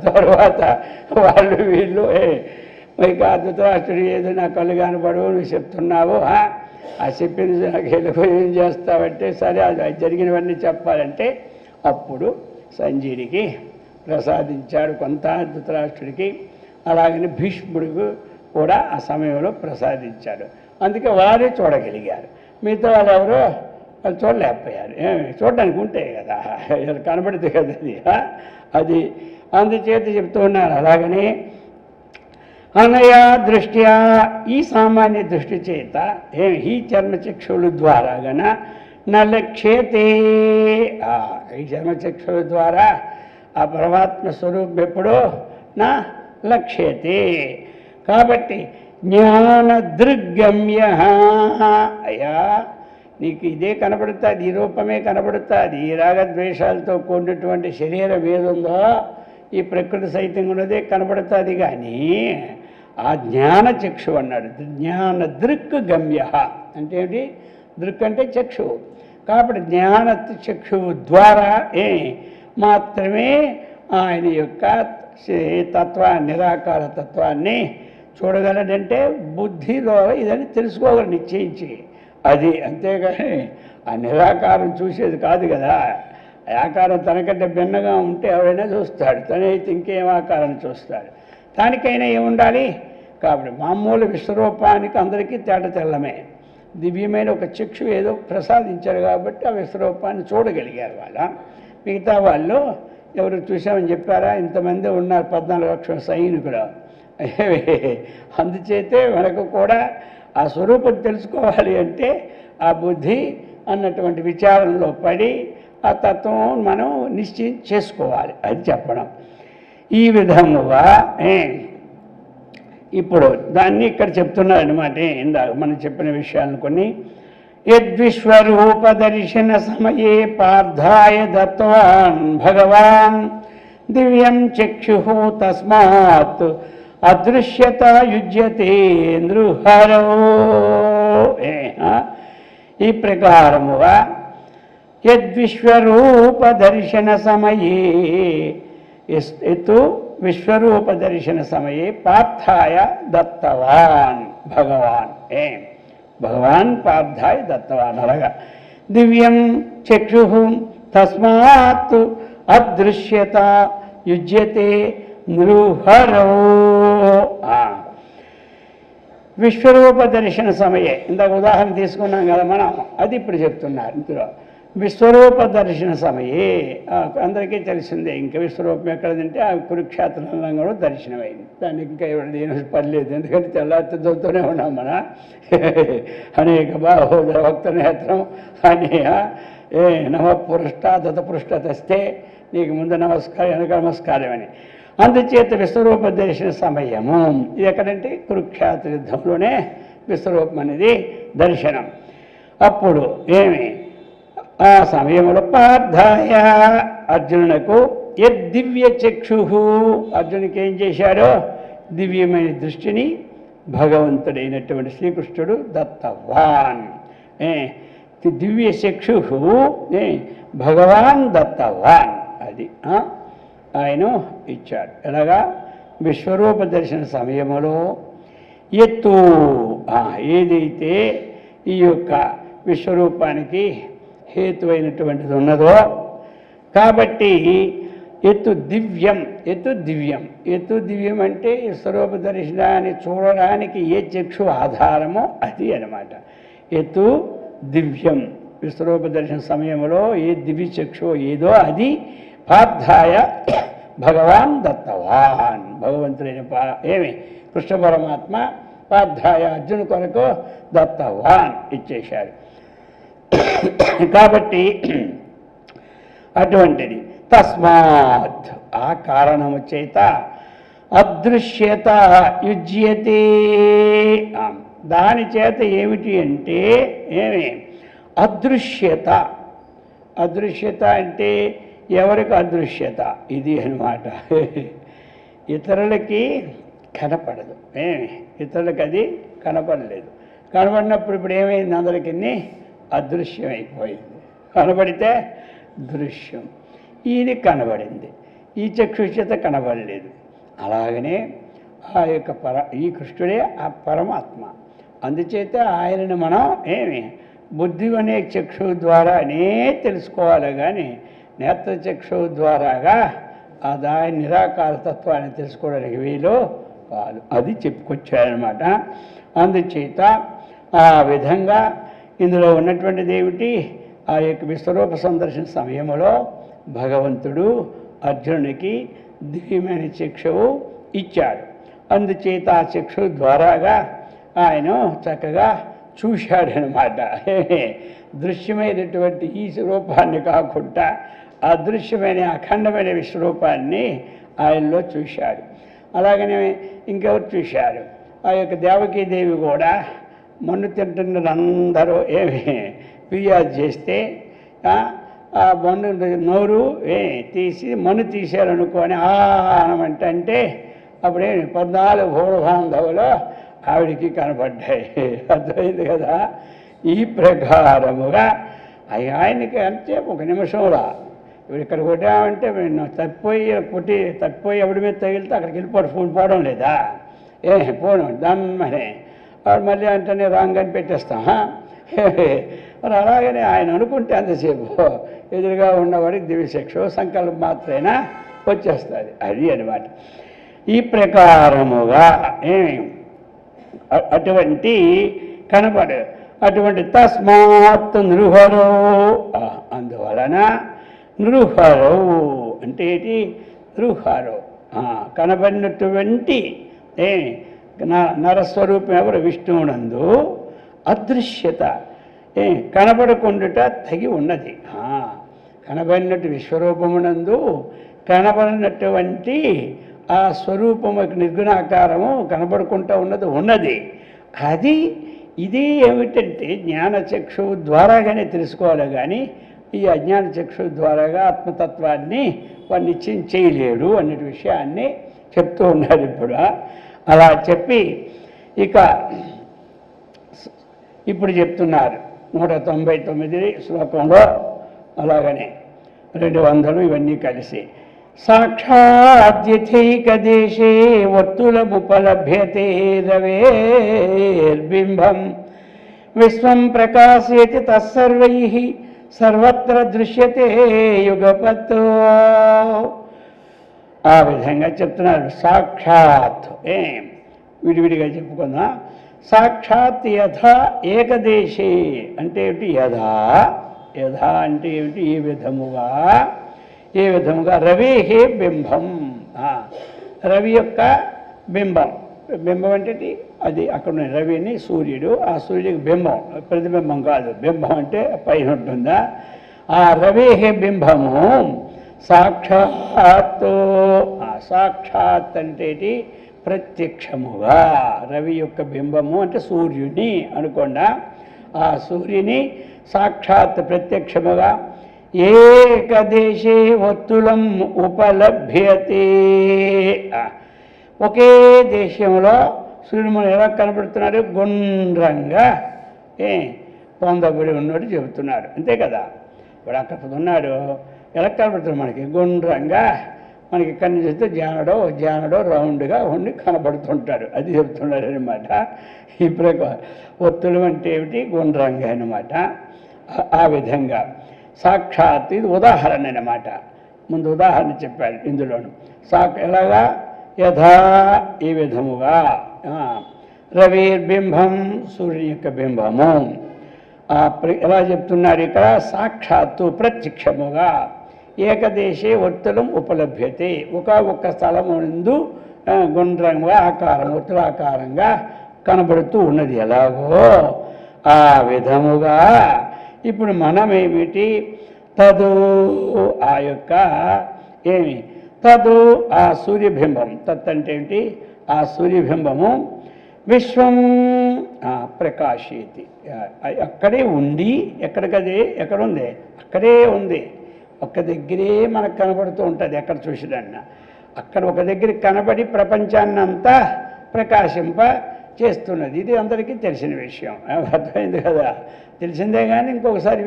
తర్వాత వాళ్ళు వీళ్ళు ఇక ధృతరాష్ట్రుడు ఏదో నా కళ్ళు కనబడవు నువ్వు చెప్తున్నావు, ఆ చెప్పింది నాకు వెళ్ళిపో ఏం చేస్తావంటే సరే అది జరిగినవన్నీ చెప్పాలంటే అప్పుడు సంజయుడికి ప్రసాదించాడు కొంత, ధృతరాష్ట్రుడికి. అలాగని భీష్ముడికి కూడా ఆ సమయంలో ప్రసాదించాడు. అందుకే వారే చూడగలిగారు. మిగతా వాళ్ళు ఎవరో వాళ్ళు చూడలేకపోయారు. చూడడానికి ఉంటాయి కదా, కనబడితే కదా అది అందుచేత చెప్తూ ఉన్నారు. అలాగని అనయా దృష్ట్యా, ఈ సామాన్య దృష్టి చేత ఈ చర్మచక్షువుల ద్వారా గన నలక్ష్యతే, ఈ చర్మచక్షువుల ద్వారా ఆ పరమాత్మ స్వరూపం ఎప్పుడో నా లక్ష్యతే. కాబట్టి జ్ఞానదృగ్గమ్య, అయ్యా నీకు ఇదే కనబడుతుంది, ఈ రూపమే కనబడుతుంది. ఈ రాగద్వేషాలతో కూడినటువంటి శరీరం ఏదుందో ఈ ప్రకృతి సైతం ఉన్నదే కనబడుతుంది. కానీ ఆ జ్ఞాన చక్షు అన్నాడు. జ్ఞాన దృక్ గమ్య అంటే ఏంటి? దృక్ అంటే చక్షువు. కాబట్టి జ్ఞాన చక్షువు ద్వారా మాత్రమే ఆయన యొక్క నిరాకార తత్వాన్ని చూడగలడంటే బుద్ధిలో ఇదని తెలుసుకోగలడు నిశ్చయించి. అది అంతేగాని ఆ నిరాకారం చూసేది కాదు కదా. ఆకారం తనకంటే భిన్నగా ఉంటే ఎవరైనా చూస్తాడు, తనైతే ఇంకేం ఆకారం చూస్తాడు. దానికైనా ఏముండాలి? కాబట్టి మామూలు విశ్వరూపానికి అందరికీ తేట తెల్లమే. దివ్యమైన ఒక చక్షు ఏదో ప్రసాదించాడు కాబట్టి ఆ విశ్వరూపాన్ని చూడగలిగారు. వాళ్ళ మిగతా వాళ్ళు ఎవరు చూసామని చెప్పారా? ఇంతమంది ఉన్నారు, 14 లక్షల సైనికులు. అందుచేతే మనకు కూడా ఆ స్వరూపం తెలుసుకోవాలి అంటే ఆ బుద్ధి అన్నటువంటి విచారంలో పడి ఆ తత్వం మనం నిశ్చయం చేసుకోవాలి. అది చెప్పడం. ఈ విధముగా ఇప్పుడు దాన్ని ఇక్కడ చెప్తున్నారు అనమాట. ఇందాక మనం చెప్పిన విషయాలను కొన్ని. యద్విశ్వరూప దర్శన సమయే పార్థాయ దత్వాన్ భగవాన్ దివ్యం చక్షు తస్మాత్ అదృశ్యత యుజ్యతే నృహరో. ఈ ప్రకారముగా యద్విశ్వరూప దర్శన సమయే, ఎత్తు విశ్వరూప దర్శన సమయే పార్థాయ దత్తవాన్ భగవాన్. భగవాన్ పార్థాయ దత్తవాన్ అనగా దివ్యం చక్షు తస్మాత్ అదృశ్యత యుజ్యతే నృహరో. విశ్వరూప దర్శన సమయే, ఇందాక ఉదాహరణ తీసుకున్నాం కదా మనం, అది ఇప్పుడు చెప్తున్నారు ఇందులో. విశ్వరూప దర్శన సమయే, అందరికీ తెలిసిందే. ఇంకా విశ్వరూపం ఎక్కడదంటే ఆ కురుక్షేత్రంలో కూడా దర్శనమైంది. దానికి ఇంకా ఎవరు పర్లేదు, ఎందుకంటే తెల్లారితో చదువుతూనే ఉన్నాం మన అనేక బాహోదర భక్త నేత్రం అని నమ పురుష్ట దత్తపృష్ట తెస్తే నీకు ముందు నమస్కారం వెనక నమస్కారం అని. అందుచేత విశ్వరూప దర్శన సమయము ఇది ఎక్కడంటే కురుక్షేత్ర యుద్ధంలోనే విశ్వరూపం అనేది దర్శనం. అప్పుడు ఏమి ఆ సమయంలో పార్థాయ అర్జునునకు యద్దివ్య చక్షు, అర్జునికి ఏం చేశాడో దివ్యమైన దృష్టిని భగవంతుడైనటువంటి శ్రీకృష్ణుడు దత్తవాన్. దివ్య చక్షు భగవాన్ దత్తవాన్, అది ఆయన ఇచ్చాడు. ఎలాగా విశ్వరూప దర్శన సమయంలో ఎత్తు ఏదైతే ఈ యొక్క విశ్వరూపానికి హేతువైనటువంటిది ఉన్నదో కాబట్టి ఎత్తు దివ్యం, ఎత్తు దివ్యం. ఎత్తు దివ్యం అంటే విశ్వరూప దర్శనాన్ని చూడడానికి ఏ చక్షు ఆధారమో అది అన్నమాట. ఎత్తు దివ్యం, విశ్వరూప దర్శన సమయంలో ఏ దివ్య చక్షు ఏదో అది పార్థాయ భగవాన్ దత్తవాన్, భగవంతుడైన ఏమి కృష్ణ పరమాత్మ పార్థాయ అర్జును కొరకు దత్తవాన్ ఇచ్చేశాడు. కాబట్టి అటువంటిది తస్మాత్ ఆ కారణము చేత అదృశ్యత యుజ్యతే, దాని చేత ఏమిటి అంటే ఏమి అదృశ్యత. అదృశ్యత అంటే ఎవరికి అదృశ్యత ఇది అన్నమాట. ఇతరులకి కనపడదు, ఇతరులకి అది కనపడలేదు. కనపడినప్పుడు ఇప్పుడు ఏమైంది, అందరికీ అదృశ్యం అయిపోయింది. కనబడితే దృశ్యం, ఇది కనబడింది, ఈ చక్షుష్యత కనబడలేదు. అలాగనే ఆ యొక్క ఈ కృష్ణుడే ఆ పరమాత్మ. అందుచేత ఆయనను మనం బుద్ధి అనే చక్షువు ద్వారానే తెలుసుకోవాలి, కానీ నేత్ర చక్షువు ద్వారాగా దాని నిరాకార తత్వాన్ని తెలుసుకోవడానికి వీలు కాదు. అది చెప్పుకొచ్చారనమాట. అందుచేత ఆ విధంగా ఇందులో ఉన్నటువంటిది ఏమిటి, ఆ యొక్క విశ్వరూప సందర్శన సమయంలో భగవంతుడు అర్జునునికి దివ్యమైన చక్షువు ఇచ్చాడు. అందుచేత ఆ చక్షువు ద్వారాగా ఆయన చక్కగా చూశాడనమాట. దృశ్యమైనటువంటి ఈ స్వరూపాన్ని కాకుండా అదృశ్యమైన అఖండమైన విశ్వరూపాన్ని ఆయనలో చూశాడు. అలాగనే ఇంకెవరు చూశారు, ఆ యొక్క దేవకీదేవి కూడా మన్ను తింటున్నదందరూ ఫిర్యాదు చేస్తే ఆ మన్ను నోరు తీసి మన్ను తీశారనుకొని అనమంటే అప్పుడే 14 భూరబాంధవులు ఆవిడికి కనపడ్డాయి. అర్థమైంది కదా. ఈ ప్రకారముగా ఆయనకి అంటే ఒక నిమిషంలో ఇప్పుడు ఇక్కడ కొట్టామంటే తప్పిపోయి ఎవడి మీద తగిలితే అక్కడికి వెళ్ళిపోవడం, ఫోన్ పోవడం లేదా, పోను దాన్మనే వాడు మళ్ళీ అంటేనే రాంగ్ అని పెట్టేస్తాం. మరి అలాగనే ఆయన అనుకుంటే అంతసేపు ఎదురుగా ఉన్నవాడికి దివ్యశిక్ష సంకల్పం మాత్రమేనా వచ్చేస్తుంది, అది అన్నమాట. ఈ ప్రకారముగా అటువంటి కనపడు అటువంటి తస్మాత్ నృహరో, అందువలన నృహరో అంటే ఏంటి, నృహరో కనబడినటువంటి నరస్వరూపం ఎవరు విష్ణువునందు అదృశ్యత కనబడకుండుట తగి ఉన్నది. కనబడినట్టు విశ్వరూపమునందు కనబడినటువంటి ఆ స్వరూపము నిర్గుణాకారము కనబడుకుంటూ ఉన్నది. అది ఇది ఏమిటంటే జ్ఞానచక్షువు ద్వారాగానే తెలుసుకోవాలి, కానీ ఈ అజ్ఞాన చక్షువు ద్వారాగా ఆత్మతత్వాన్ని వాడు నిశ్చయం చేయలేడు అనే విషయాన్ని చెప్తూ ఉన్నారు. ఇప్పుడు అలా చెప్పి ఇక ఇప్పుడు చెప్తున్నారు 199 శ్లోకంలో, అలాగనే 200 ఇవన్నీ కలిసి సాక్షాద్యథైక దేశే వర్తులముపలభ్యతే రవేర్బింబం విశ్వం ప్రకాశయతి తస్సర్వైః సర్వత్ర దృశ్యతే యుగపత్. ఆ విధంగా చెప్తున్నారు. సాక్షాత్ విడివిడిగా చెప్పుకుందాం. సాక్షాత్ యథా ఏకదేశే అంటే ఏమిటి? యథా యథా అంటే ఏమిటి? ఏ విధముగా, ఏ విధముగా రవేహే బింబం, రవి యొక్క బింబం. బింబం అంటే అది అక్కడ ఉన్న రవిని సూర్యుడు, ఆ సూర్యుడికి బింబం, ప్రతిబింబం కాదు. బింబం అంటే పైన ఉంటుందా? ఆ రవేహే బింబము సాక్షాత్. సాక్షాత్ అంటే ప్రత్యక్షముగా. రవి యొక్క బింబము అంటే సూర్యుని అనుకోండా. ఆ సూర్యుని సాక్షాత్ ప్రత్యక్షముగా ఏకదేశే వత్తులం ఉపలభ్యతే. ఒకే దేశంలో సూర్యుడు ఎలా కనబడుతున్నాడు? గుండ్రంగా పొందబడి ఉన్నట్టు చెబుతున్నాడు. అంతే కదా. ఇప్పుడు అక్కడ ఉన్నాడు, ఎలా కనబడుతున్నాడు? మనకి గుండ్రంగా, మనకి ఇక్కడి నుంచి చూస్తే జానడో రౌండ్గా ఉండి కనబడుతుంటాడు. అది చెప్తున్నాడు అనమాట. ఇప్పుడు ఒత్తులు అంటే ఏమిటి? గుండ్రంగా అనమాట. ఆ విధంగా సాక్షాత్ ఇది ఉదాహరణ అన్నమాట. ముందు ఉదాహరణ చెప్పాడు ఇందులోను. ఎలాగా? యథా ఈ విధముగా. రవిర్బింబం సూర్యుని యొక్క బింబము. ఎలా చెప్తున్నారు ఇక్కడ? సాక్షాత్తు ప్రత్యక్షముగా ఏకదేశే వర్తులం ఉపలభ్యతే. ఒక్క స్థలము నందు గుండ్రంగా ఆకారం, వర్తులాకారంగా కనబడుతూ ఉన్నది. ఎలాగో ఆ విధముగా ఇప్పుడు మనమేమిటి? తదు ఆ యొక్క తదు ఆ సూర్యబింబం. తత్ అంటే ఏమిటి? ఆ సూర్యబింబము విశ్వం ప్రకాశేతి. అక్కడే ఉండి, ఎక్కడికదే ఎక్కడుంది? అక్కడే ఉంది. ఒక్క దగ్గరే మనకు కనబడుతూ ఉంటుంది. ఎక్కడ చూసినా అక్కడ ఒక దగ్గర కనబడి ప్రపంచాన్ని అంతా ప్రకాశింప చేస్తున్నది. ఇది అందరికీ తెలిసిన విషయం. అర్థమైంది కదా. తెలిసిందే కానీ ఇంకొకసారి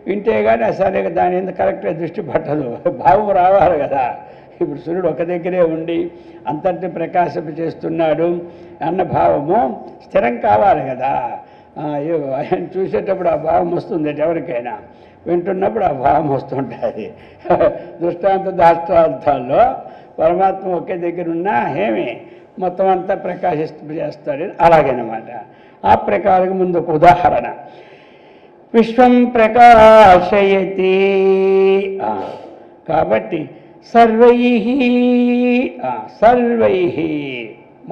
వింటే కానీ సరే దాని ఎందుకు కరెక్ట్గా దృష్టి పట్టదు. భావం రావాలి కదా. ఇప్పుడు సూర్యుడు ఒక దగ్గరే ఉండి అంతటి ప్రకాశింప చేస్తున్నాడు అన్న భావము స్థిరం కావాలి కదా. ఆయన చూసేటప్పుడు ఆ భావం వస్తుంది ఎవరికైనా, వింటున్నప్పుడు ఆ భావం వస్తుంటుంది. దృష్టాంత దాష్టార్థాల్లో పరమాత్మ ఒకే దగ్గర ఉన్నా మొత్తం అంతా ప్రకాశింపజేస్తాడు. అలాగేనమాట. ఆ ప్రకారం ముందు ఒక ఉదాహరణ. విశ్వం ప్రకాశయతి. కాబట్టి సర్వై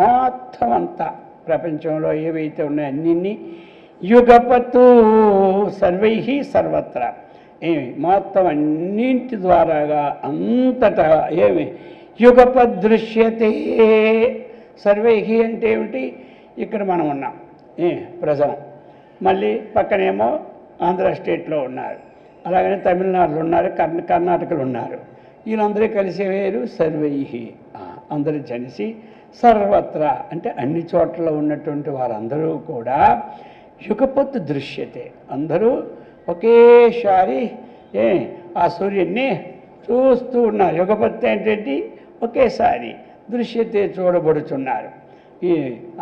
మొత్తం అంతా ప్రపంచంలో ఏవైతే ఉన్నాయో అన్ని యుగపతు సర్వై సర్వత్ర మొత్తం అన్నింటి ద్వారాగా అంతటా యుగపదృశ్యతే. సర్వై అంటే ఏమిటి? ఇక్కడ మనం ఉన్నాం ప్రజెంట్. మళ్ళీ పక్కనేమో ఆంధ్ర స్టేట్లో ఉన్నారు, అలాగనే తమిళనాడులో ఉన్నారు, కర్ణాటకలో ఉన్నారు. వీళ్ళందరూ కలిసి వేరు సర్వై. అందరూ కలిసి సర్వత్ర అంటే అన్ని చోట్ల ఉన్నటువంటి వారందరూ కూడా యుగపత్ దృశ్యతే. అందరూ ఒకేసారి ఆ సూర్యుడిని చూస్తూ ఉన్నారు. యుగపత్ ఏంటంటే ఒకేసారి దృశ్యతే చూడబడుతున్నారు. ఈ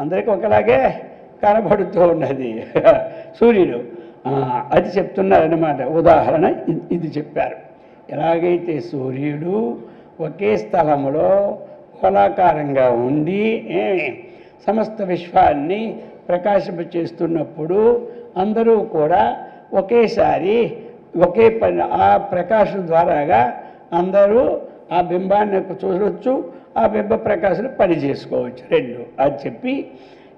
అందరికీ ఒకలాగే కనబడుతూ ఉన్నది సూర్యుడు. అది చెప్తున్నారన్నమాట. ఉదాహరణ ఇది చెప్పారు. ఎలాగైతే సూర్యుడు ఒకే స్థలంలో గోళాకారంగా ఉండి సమస్త విశ్వాన్ని ప్రకాశింపచేస్తున్నప్పుడు అందరూ కూడా ఒకేసారి ఒకే పని ఆ ప్రకాశం ద్వారాగా అందరూ ఆ బింబాన్ని చూడవచ్చు, ఆ బింబ ప్రకాశం పని చేసుకోవచ్చు రెండు. అది చెప్పి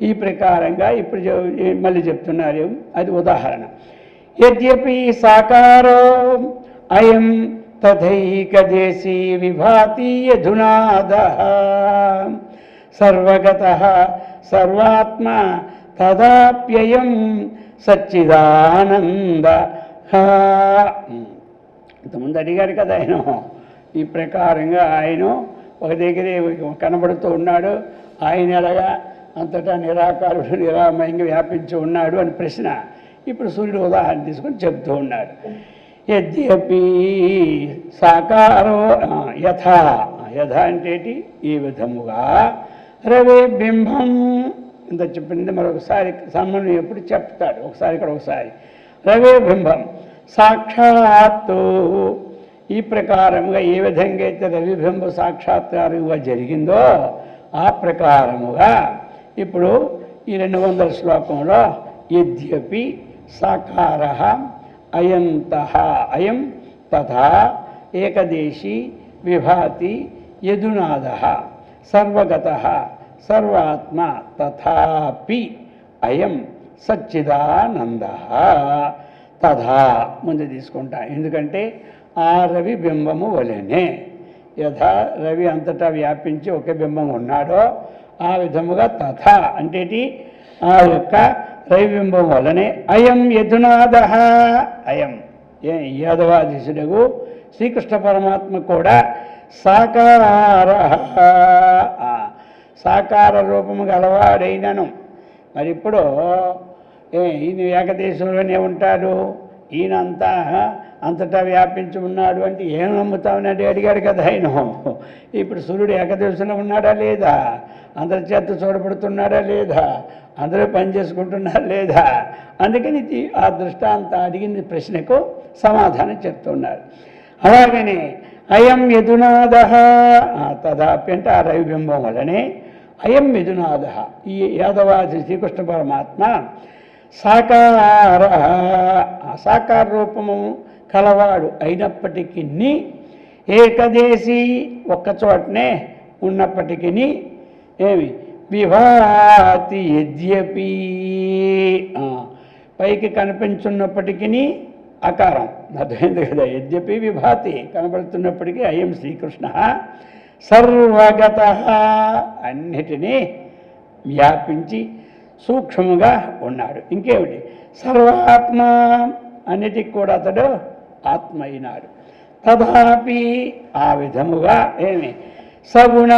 ఈ ప్రకారంగా ఇప్పుడు మళ్ళీ చెప్తున్నారు. అది ఉదాహరణ. యద్యపి సాకారో అయం తథైకదేశీ విభాతి యధునాదః సర్వగతః సర్వాత్మ తదాప్యయం సచ్చిదానంద. ఇంతకుముందు అడిగాడు కదా ఆయన. ఈ ప్రకారంగా ఆయన ఒక దగ్గరే కనబడుతూ ఉన్నాడు. ఆయన ఎలాగా అంతటా నిరాకారుడు నిరామయంగా వ్యాపించి ఉన్నాడు అని ప్రశ్న. ఇప్పుడు సూర్యుడు ఉదాహరణ తీసుకొని చెబుతూ ఉన్నాడు. యద్యపి సాకారో యథా అంటే ఈ విధముగా రవి బింబం ఇంత చెప్పింది మరొకసారి సమన్వయం ఎప్పుడు చెప్తాడు. ఒకసారి ఇక్కడ ఒకసారి రవి బింబం సాక్షాత్తు ఈ ప్రకారముగా ఏ విధంగా అయితే రవిబింబ సాక్షాత్కారంగా జరిగిందో ఆ ప్రకారముగా ఇప్పుడు ఈ 200 శ్లోకంలో యద్యపి సాకార అయంతః అయం తథా ఏకదేశీ విభాతి యదునాదః సర్వగతః సర్వాత్మ తథాపి అయం సచ్చిదానందః తథా ముందు తీసుకుంటా. ఎందుకంటే ఆ రవి బింబము వలెనే యథా రవి అంతటా వ్యాపించి ఒకే బింబం ఉన్నాడో ఆ విధముగా తథా అంటే ఆ యొక్క రవిబింబం వలనే అయం యదునాదః అయం యాదవాధీశుడు శ్రీకృష్ణ పరమాత్మ కూడా సాకార సాకార రూపము గలవాడైనను. మరి ఇప్పుడు ఈయన ఏకదేశంలోనే ఉంటాడు, ఈయన అంతటా వ్యాపించి ఉన్నాడు అంటే ఏం నమ్ముతామని అడిగాడు కదా ఆయన. ఇప్పుడు సూర్యుడు ఏకదేశంలో ఉన్నాడా లేదా, అందరి చేత చూడబడుతున్నాడా లేదా, అందరూ పని చేసుకుంటున్నారా లేదా, అందుకని ఆ దృష్టాంత అడిగిన ప్రశ్నకు సమాధానం చెప్తున్నారు. అలాగనే అయం యదునాదః తదాపి అంటే ఆ రవిబింబం వలనే అయం యదునాదః ఈ యాదవాది శ్రీకృష్ణ పరమాత్మ సాకార సాకార రూపము కలవాడు అయినప్పటికీ ఏకదేశీ ఒక్కచోటనే ఉన్నప్పటికీ ఏమి విభాతి యద్యపి పైకి కనిపించున్నప్పటికీ అకారం అర్థమైంది కదా. యద్యపి విభాతి కనబడుతున్నప్పటికీ అయం శ్రీకృష్ణ సర్వగత అన్నిటినీ వ్యాపించి సూక్ష్మంగా ఉన్నాడు. ఇంకేమిటి సర్వాత్మ అన్నిటికి కూడా అతడు ఆత్మ అయినాడు. తథాపి ఆ విధముగా ఏమి సగుణ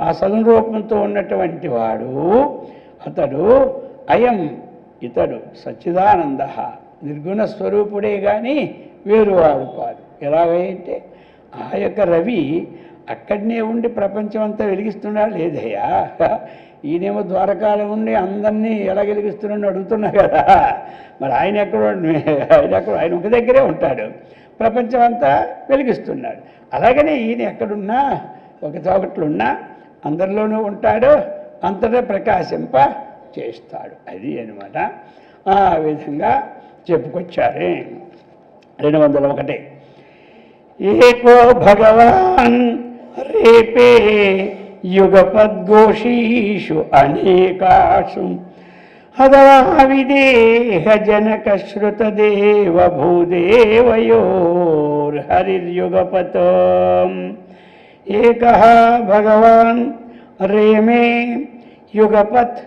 ఆ సగుణ రూపంతో ఉన్నటువంటి వాడు అతడు అయం ఇతడు సచ్చిదానంద నిర్గుణ స్వరూపుడే కానీ వేరువాడు కాదు. ఎలాగంటే ఆ యొక్క రవి అక్కడనే ఉండి ప్రపంచం అంతా వెలిగిస్తున్నా లేదయ్యా, ఈయనేమో ద్వారకాలో ఉండి అందరినీ ఎలా వెలిగిస్తున్నాడని అడుగుతున్నా కదా. మరి ఆయన ఆయన ఒక దగ్గరే ఉంటాడు, ప్రపంచం అంతా వెలిగిస్తున్నాడు. అలాగనే ఈయన ఎక్కడున్నా ఒక చోకట్లున్నా అందరిలోనూ ఉంటాడు, అంతటా ప్రకాశింప చేస్తాడు. అది అనమాట. ఆ విధంగా చెప్పుకొచ్చారే. 201 ఏకో భగవాన్ రేపే యుగపద్ఘోషీషు అనేకాసు అథవా విదేహ జనక శ్రుతదేవ భూదేవయోర్హరిర్యుగపతో ఏకః భగవాన్ రేమే యుగపత్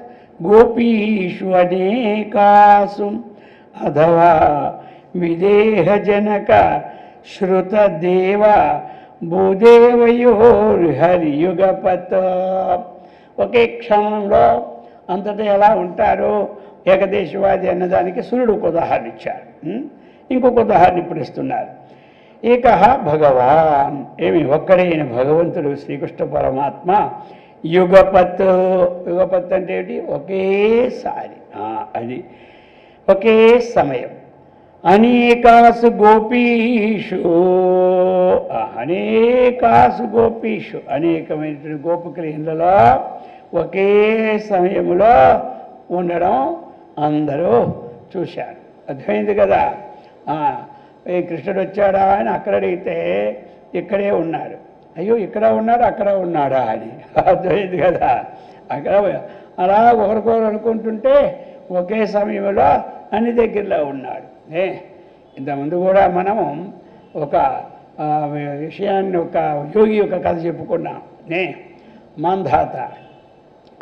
గోపీషు అనేకాసు అథవా విదేహ జనక శ్రుతదేవ భూదేవయోర్హరియుగపత్ ఒకే క్షణంలో అంతటా ఎలా ఉంటారు ఏకదేశవాది అన్నదానికి సూర్యుడు ఒక ఉదాహరణ ఇచ్చారు. ఇంకొక ఉదాహరణ ఇప్పుడు ఇస్తున్నారు. ఏకః భగవాన్ ఏమి ఒక్కడైన భగవంతుడు శ్రీకృష్ణ పరమాత్మ యుగపత్ యుగపత్ అంటే ఏంటి ఒకేసారి అది ఒకే సమయం అనేకాసు గోపీషు అనేకమైనటువంటి గోపికల ఇళ్ళలో ఒకే సమయంలో ఉండడం అందరూ చూశారు. అర్థమైంది కదా. ఈ కృష్ణుడు వచ్చాడా అని అక్కడ అడిగితే ఇక్కడే ఉన్నాడు, అయ్యో ఇక్కడ ఉన్నాడు అక్కడ ఉన్నాడా అని అర్థమైంది కదా. అక్కడ అలా ఒకరికొకరు అనుకుంటుంటే ఒకే సమయంలో అన్ని దగ్గరలో ఉన్నాడు. ఇంతకుముందు కూడా మనము ఒక విషయాన్ని ఒక యోగి యొక్క కథ చెప్పుకున్నాం. మాంధాత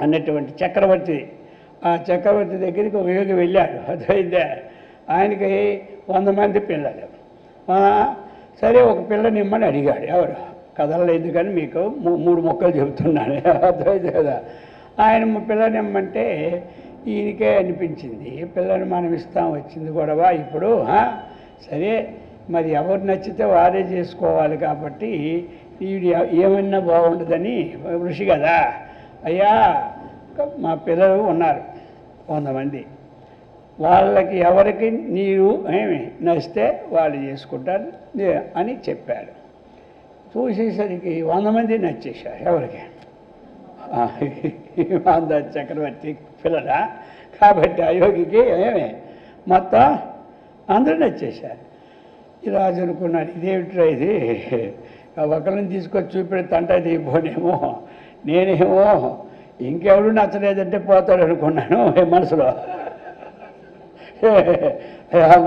అన్నటువంటి చక్రవర్తి, ఆ చక్రవర్తి దగ్గరికి ఒక యోగి వెళ్ళాడు. అదైతే ఆయనకి 100 మంది పిల్లలు. సరే ఒక పిల్లని ఇమ్మని అడిగాడు. ఎవరు కథలు ఎందుకని మీకు 3 మొక్కలు చెబుతున్నాను అదైతే కదా. ఆయన పిల్లని ఇమ్మంటే ఈయనకే అనిపించింది పిల్లని మనం ఇస్తాం, వచ్చింది గొడవ ఇప్పుడు. సరే మరి ఎవరు నచ్చితే వారే చేసుకోవాలి కాబట్టి ఈవిడ ఏమన్నా బాగుండదని ఋషి కదా. అయ్యా మా పిల్లలు ఉన్నారు 100 మంది, వాళ్ళకి ఎవరికి నీరు ఏమి నచ్చితే వాళ్ళు చేసుకుంటారు అని చెప్పాడు. చూసేసరికి 100 మంది నచ్చేశారు. ఎవరికి? హిమాందాస్ చక్రవర్తి పిల్లల కాబట్టి అయోగికి ఏమి మొత్తం అందరూ నచ్చేశారు. ఈ రాజు అనుకున్నాడు, ఇదేమిట్రా ఇది, ఒకరిని తీసుకొచ్చి చూపెడతంటే దిగిపోనేమో, నేనేమో ఇంకెవడు నచ్చలేదంటే పోతాడు అనుకున్నాను మనసులో.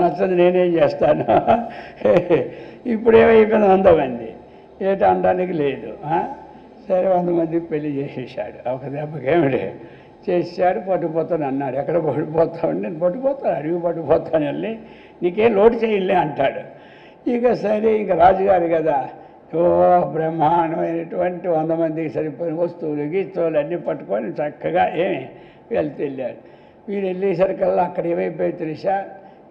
నచ్చదు నేనేం చేస్తాను. ఇప్పుడు ఏమైపోయింది 100 మంది, ఏట అనడానికి లేదు. సరే 100 మందికి పెళ్లి చేసేసాడు. ఒక దెబ్బకేమిటి చేసాడు. పట్టుకుపోతాను అన్నాడు. ఎక్కడ పట్టుకుపోతావు? నేను పట్టుకుపోతాను, అడిగి పట్టుకుపోతాను, వెళ్ళి నీకేం లోటు చేయలే అంటాడు. ఇక సరే, ఇక రాజుగారు కదా, ఓ బ్రహ్మాండమైనటువంటి 100 మందికి సరిపోయిన వస్తువులు గీస్తువులు అన్నీ పట్టుకొని చక్కగా ఏమి వెళ్ళాడు. వీరు వెళ్ళేసరికల్లా అక్కడ ఏమైపోయి తెలుసా,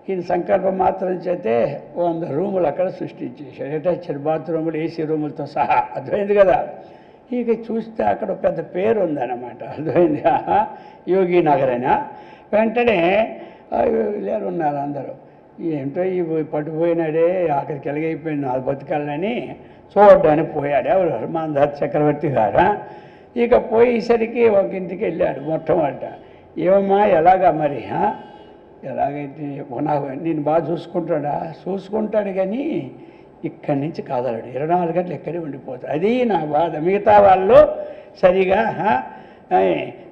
ఈయన సంకల్పం మాత్రం చేతే 100 రూములు అక్కడ సృష్టించేశాడు. అటాచ్డ్ బాత్రూములు, ఏసీ రూములతో సహా. అర్థమైంది కదా. ఇక చూస్తే అక్కడ పెద్ద పేరు ఉందన్నమాట. అర్థమైంది. యోగి నగరైనా వెంటనే లేరు ఉన్నారు అందరూ. ఏంటో ఈ పట్టుపోయినాడే, ఆఖరికి ఎలాగైపోయింది, అది బతకాలని చూడడానికి పోయాడు. ఎవరు? హిమాందాస్ చక్రవర్తి గారు. ఇక పోయేసరికి ఒక ఇంటికి వెళ్ళాడు మొట్టమొదట. ఏమమ్మా ఎలాగా మరి, ఎలాగైతే నాకు నేను బాగా చూసుకుంటాడా? చూసుకుంటాడు కానీ ఇక్కడి నుంచి కదలడు, 24 గంటలు ఎక్కడే ఉండిపోతాడు. అది నా బాధ. మిగతా వాళ్ళు సరిగా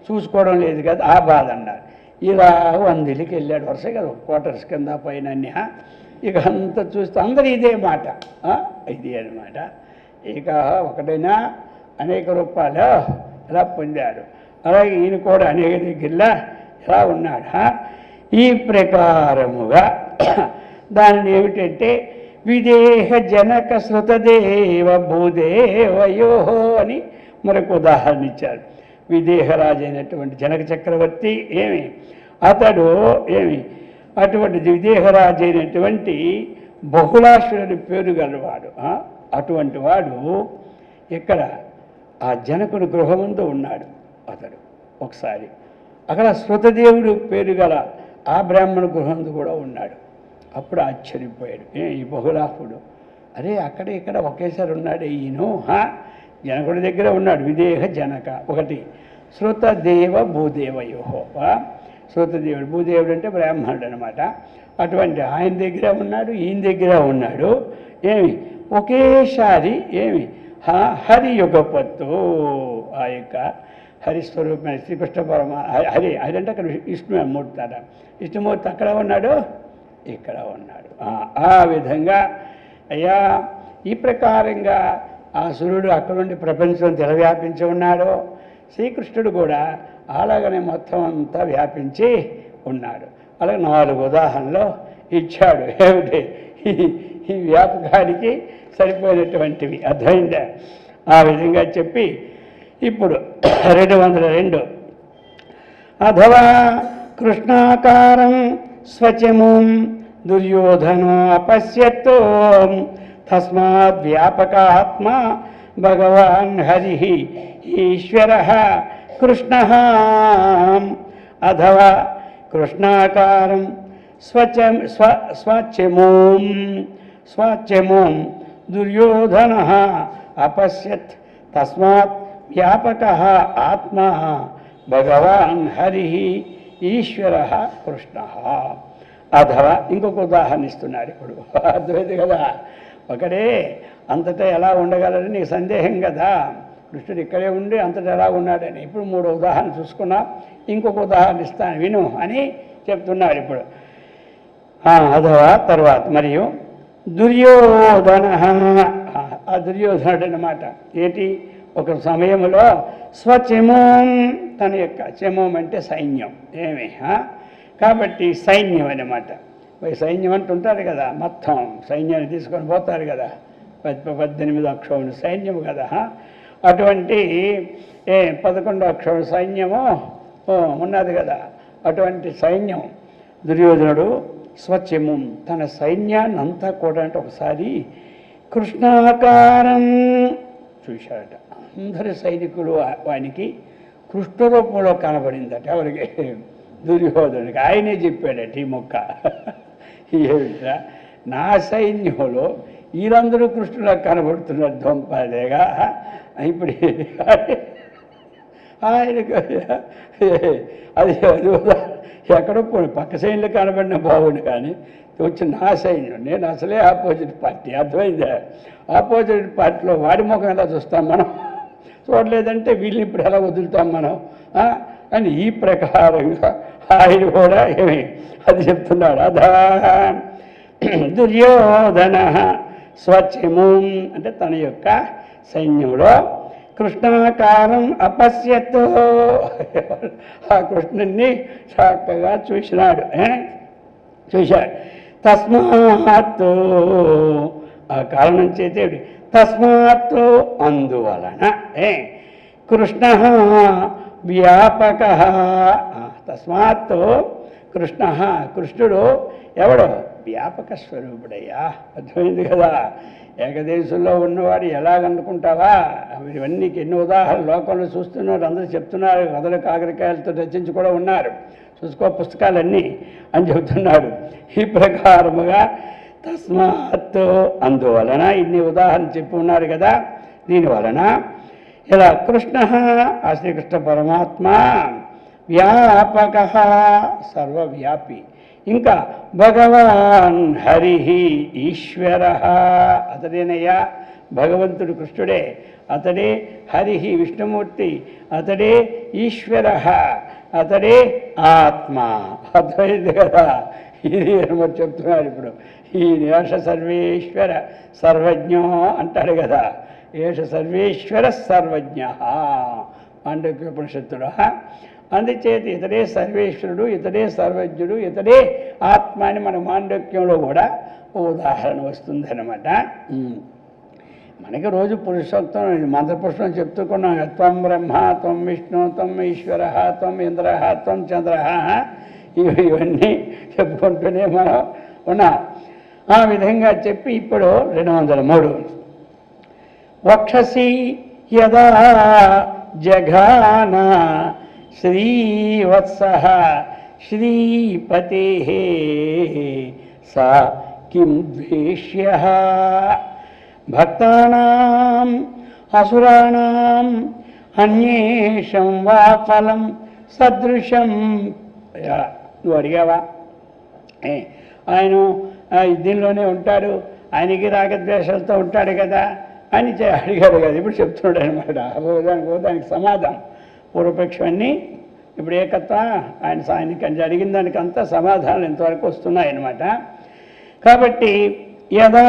చూసుకోవడం లేదు కదా, ఆ బాధ అన్నారు. ఇలా 100 ఇళ్ళకి వెళ్ళాడు వరుస కదా, క్వార్టర్స్ కింద పైన అన్నీ. ఇక అంతా చూస్తే అందరూ ఇదే మాట, ఇదే అనమాట. ఇక ఒకటైనా అనేక రూపాయలు ఇలా పొందాడు. అలాగే ఈయన కూడా అనేక దగ్గరలా ఇలా ఉన్నాడు. ఈ ప్రకారముగా దానిని ఏమిటంటే విదేహ జనక శృతదేవ భూదేవయో అని మరొక ఉదాహరణ ఇచ్చారు. విదేహరాజు అయినటువంటి జనక చక్రవర్తి అతడు అటువంటి విదేహరాజు అయినటువంటి బహుళాశ్వరుడి పేరు గలవాడు. అటువంటి వాడు ఇక్కడ ఆ జనకుని గృహముందు ఉన్నాడు. అతడు ఒకసారి అక్కడ శృతదేవుడు పేరు గల ఆ బ్రాహ్మణ గృహందు కూడా ఉన్నాడు. అప్పుడు ఆశ్చర్యపోయాడు ఈ బహుళాహుడు, అరే అక్కడ ఇక్కడ ఒకేసారి ఉన్నాడు ఈయన. జనకుడి దగ్గర ఉన్నాడు విదేహ జనక. ఒకటి శృతదేవ భూదేవయోహో. శృతదేవుడు, భూదేవుడు అంటే బ్రాహ్మణుడు అనమాట. అటువంటి ఆయన దగ్గర ఉన్నాడు, ఈయన దగ్గర ఉన్నాడు. ఒకేసారి హరి యుగపత్తు, ఆ యొక్క హరిస్వరూపమైన శ్రీకృష్ణ హరి అంటే అక్కడ విష్ణుమూర్తి అట. విష్ణుమూర్తి అక్కడ ఉన్నాడు, ఇక్కడ ఉన్నాడు. ఆ విధంగా అయ్యా ఈ ప్రకారంగా ఆ సూర్యుడు అక్కడ నుండి ప్రపంచం తెరవ్యాపించి ఉన్నాడు. శ్రీకృష్ణుడు కూడా అలాగనే మొత్తం అంతా వ్యాపించి ఉన్నాడు. అలాగే 4 ఉదాహరణలు ఇచ్చాడు. ఏమిటి ఈ వ్యాపకానికి సరిపోయినటువంటివి. అర్థమైందా? ఆ విధంగా చెప్పి ఇప్పుడు 202 అథవా కృష్ణాకారం స్వచముం దుర్యోధనో అపశ్యతో తస్మాత్ వ్యాపకాత్మ భగవాన్ హరి ఈశ్వర కృష్ణ. అథవా కృష్ణాకారం స్వచమూం దుర్యోధన అపశ్యత్ తస్మాత్ వ్యాపక ఆత్మ భగవాన్ హరి ఈశ్వర కృష్ణ. అథవా ఇంకొక ఉదాహరణ ఇస్తున్నాడు ఇప్పుడు. అర్థమైంది కదా. ఒకడే అంతటా ఎలా ఉండగలరని నీకు సందేహం కదా. కృష్ణుడు ఇక్కడే ఉండి అంతటా ఎలా ఉన్నాడని. ఇప్పుడు 3 ఉదాహరణ చూసుకున్నా, ఇంకొక ఉదాహరణ ఇస్తాను విను అని చెప్తున్నాడు ఇప్పుడు. అథవా తర్వాత మరియు దుర్యోధన. ఆ దుర్యోధనుడు అన్నమాట ఏంటి, ఒక సమయంలో స్వచమోం, తన యొక్క చమోం అంటే సైన్యం. కాబట్టి సైన్యం అన్నమాట. సైన్యం అంటుంటారు కదా, మొత్తం సైన్యాన్ని తీసుకొని పోతారు కదా, 18 అక్షౌహిణి సైన్యము కదా. అటువంటి 11 అక్షౌహిణి సైన్యము ఉన్నది కదా. అటువంటి సైన్యం దుర్యోధనుడు స్వచమం తన సైన్యాన్ని అంతా కూడా అంటే ఒకసారి కృష్ణాకారం చూశాడట. అందరి సైనికులు వానికి కృష్ణ రూపంలో కనబడిందట. ఎవరికి? దుర్యోధనుడికి ఆయనే చెప్పాడట ఈ మొక్క. ఏమిట్రా, నా సైన్యంలో వీళ్ళందరూ కృష్ణులకు కనబడుతున్నారు దొంపదేగా. ఇప్పుడు ఆయనకు అది ఎక్కడో పోయి పక్క సైన్యంలో కనబడిన బాగుండు, కానీ వచ్చి నా సైన్యం, నేను అసలే ఆపోజిట్ పార్టీ. అర్థమైందా? ఆపోజిట్ పార్టీలో వాడి ముఖం ఎలా చూస్తాం మనం? చూడలేదంటే వీళ్ళని ఇప్పుడు ఎలా వదులుతాం మనం అని ఈ ప్రకారంగా ఆయన కూడా ఏమి అది చెప్తున్నాడు. అదా దుర్యోధన స్వచ్ఛము అంటే తన యొక్క సైన్యంలో కృష్ణాకారం అపశ్యత్, ఆ కృష్ణుణ్ణి చక్కగా చూశాడు. తస్మాత్, ఆ కారణం చేతే తస్మాత్ అందువలన కృష్ణ వ్యాపక. తస్మాత్ కృష్ణ, కృష్ణుడు ఎవడు? వ్యాపక స్వరూపుడయ్యా. అర్థమైంది కదా? ఏకదేశంలో ఉన్నవాడు ఎలాగనుకుంటావా? ఇవన్నీ ఎన్ని ఉదాహరణలు లోకంలో చూస్తున్నారు, అందరూ చెప్తున్నారు. కథలు కాకరకాయలతో రచించి కూడా ఉన్నారు, చూసుకో పుస్తకాలన్నీ అని చెబుతున్నాడు. ఈ ప్రకారముగా తస్మాత్ అందువలన ఇన్ని ఉదాహరణ చెప్పి ఉన్నారు కదా. దీనివలన ఇలా కృష్ణ, ఆ శ్రీకృష్ణ పరమాత్మ వ్యాపక సర్వవ్యాపి, ఇంకా భగవాన్ హరి ఈశ్వర, అతడేనయ్యా భగవంతుడు కృష్ణుడే, అతడే హరి విష్ణుమూర్తి, అతడే ఈశ్వర, అతడే ఆత్మ. అర్థమైంది కదా? ఇది మరి చెప్తున్నాడు ఇప్పుడు. ఈ ఏష సర్వేశ్వర సర్వజ్ఞ అంటాడు కదా. ఏష సర్వేశ్వర సర్వజ్ఞ మాండవ్యోపనిషత్తుడు. అందుచేత ఇతడే సర్వేశ్వరుడు, ఇతడే సర్వజ్ఞుడు, ఇతడే ఆత్మ అని మన మాండవ్యంలో కూడా ఉదాహరణ వస్తుందన్నమాట. మనకి రోజు పురుషోత్తం మంత్రపురుషం చెప్తుకున్నాం. త్వం బ్రహ్మ, త్వం విష్ణు, త్వం ఈశ్వర, త్వం ఇంద్ర, త్వం చంద్ర, ఇవన్నీ చెప్పుకుంటూనే మనం ఉన్నాం. ఆ విధంగా చెప్పి ఇప్పుడు 203 వక్షసి యదా జఘాన శ్రీవత్సః శ్రీపతేః సా కిం ద్వేష్యః భక్తానాం అసురాణాం అన్యేషం వా ఫలం సదృశం. నువ్వు అడిగావా? ఆయన దీనిలోనే ఉంటాడు, ఆయనకి రాగద్వేషాలతో ఉంటాడు కదా అని అడిగాడు కదా. ఇప్పుడు చెప్తున్నాడు అనమాట. దానికి సమాధానం పూర్వపక్షాన్ని ఇప్పుడు ఏకత్వ ఆయనకి అడిగిన దానికి అంతా సమాధానాలు ఇంతవరకు వస్తున్నాయన్నమాట. కాబట్టి యదా,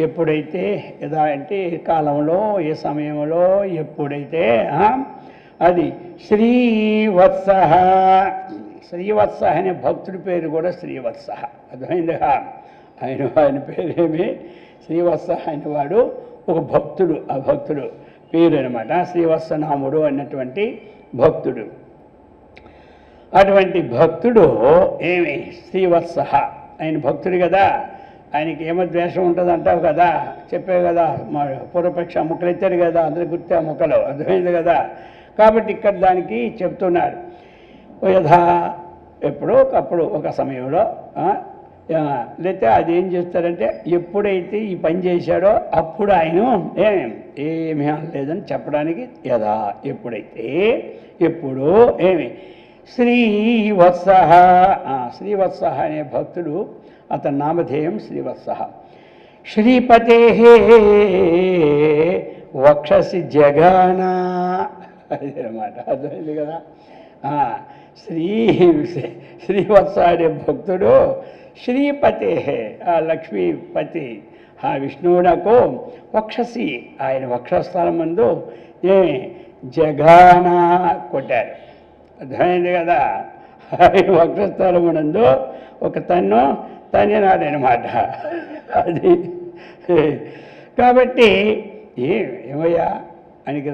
ఎప్పుడైతే, యదా అంటే ఏ కాలంలో, ఏ సమయంలో, ఎప్పుడైతే అది శ్రీవత్స, శ్రీవత్స అనే భక్తుడి పేరు కూడా శ్రీవత్స. అర్థమైందిగా? ఆయన పేరేమి శ్రీవత్స అనేవాడు ఒక భక్తుడు. ఆ భక్తుడు పేరు అనమాట శ్రీవత్సనాముడు అన్నటువంటి భక్తుడు. అటువంటి భక్తుడు ఏమి శ్రీవత్స, ఆయన భక్తుడు కదా. ఆయనకి ఏమో ద్వేషం ఉంటుంది అంటావు కదా, చెప్పావు కదా. మా పూర్వపక్ష ముక్కలు ఎత్తాడు కదా, అందరికి గుర్తే ఆ ముక్కలు. అర్థమైంది కదా? కాబట్టి ఇక్కడ దానికి చెప్తున్నాడు. యథా, ఎప్పుడో ఒకప్పుడు, ఒక సమయంలో, లేకపోతే అది ఏం చేస్తారంటే ఎప్పుడైతే ఈ పని చేశాడో అప్పుడు ఆయన ఏమీ అనలేదని చెప్పడానికి యథా, ఎప్పుడైతే, ఎప్పుడు ఏమి శ్రీవత్స, శ్రీవత్స అనే భక్తుడు, అతని నామధేయం శ్రీవత్స. శ్రీపతే వక్షసి జగాన, అదే అన్నమాట. అర్థమైంది కదా? శ్రీవత్స అనే భక్తుడు శ్రీపతే, ఆ లక్ష్మీపతి, ఆ విష్ణువునకు వక్షసి, ఆయన వక్షస్థలం ముందు జగాన కొట్టారు. అర్థమైంది కదా? ఆయన వక్షస్థలం నందు ఒక తన్నినాడనమాట. అది కాబట్టి ఏమయ్యా ఆయనకి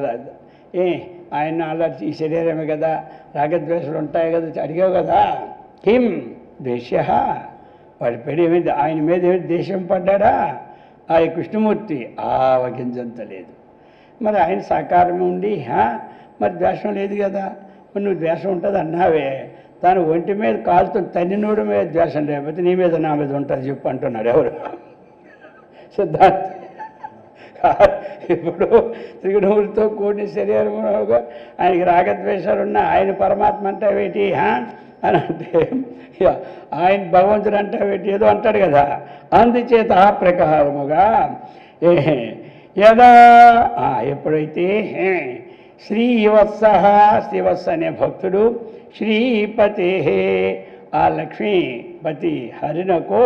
ఆయన అలా ఈ శరీరమే కదా, రాగద్వేషాలు ఉంటాయి కదా, అడిగావు కదా. కిం దేశ్య, వాడి పేరు ఏమైంది, ఆయన మీద ఏమైంది దేశం పడ్డాడా? ఆ కృష్ణమూర్తి ఆవగింజంత లేదు. మరి ఆయన సాకారం ఉండి మరి ద్వేషం లేదు కదా. మరి నువ్వు ద్వేషం ఉంటుంది అన్నావే, తను ఒంటి మీద కాలుతో తన్నినోడి మీద ద్వేషం లేకపోతే నీ మీద నా మీద ఉంటుంది చెప్పు అంటున్నాడు ఎవరు? సిద్ధార్థ. ఇప్పుడు త్రిగుణములతో కూడిన శరీరముగా ఆయనకి రాగద్వేషాలున్నా ఆయన పరమాత్మ అంటావేటి అని అంటే ఆయన భగవంతుడు అంటావేటి ఏదో అంటాడు కదా. అందుచేత ఆ ప్రకారముగా యదా ఎప్పుడైతే శ్రీవత్స శ్రీవత్స అనే భక్తుడు శ్రీపతే ఆ లక్ష్మీపతి హరినకో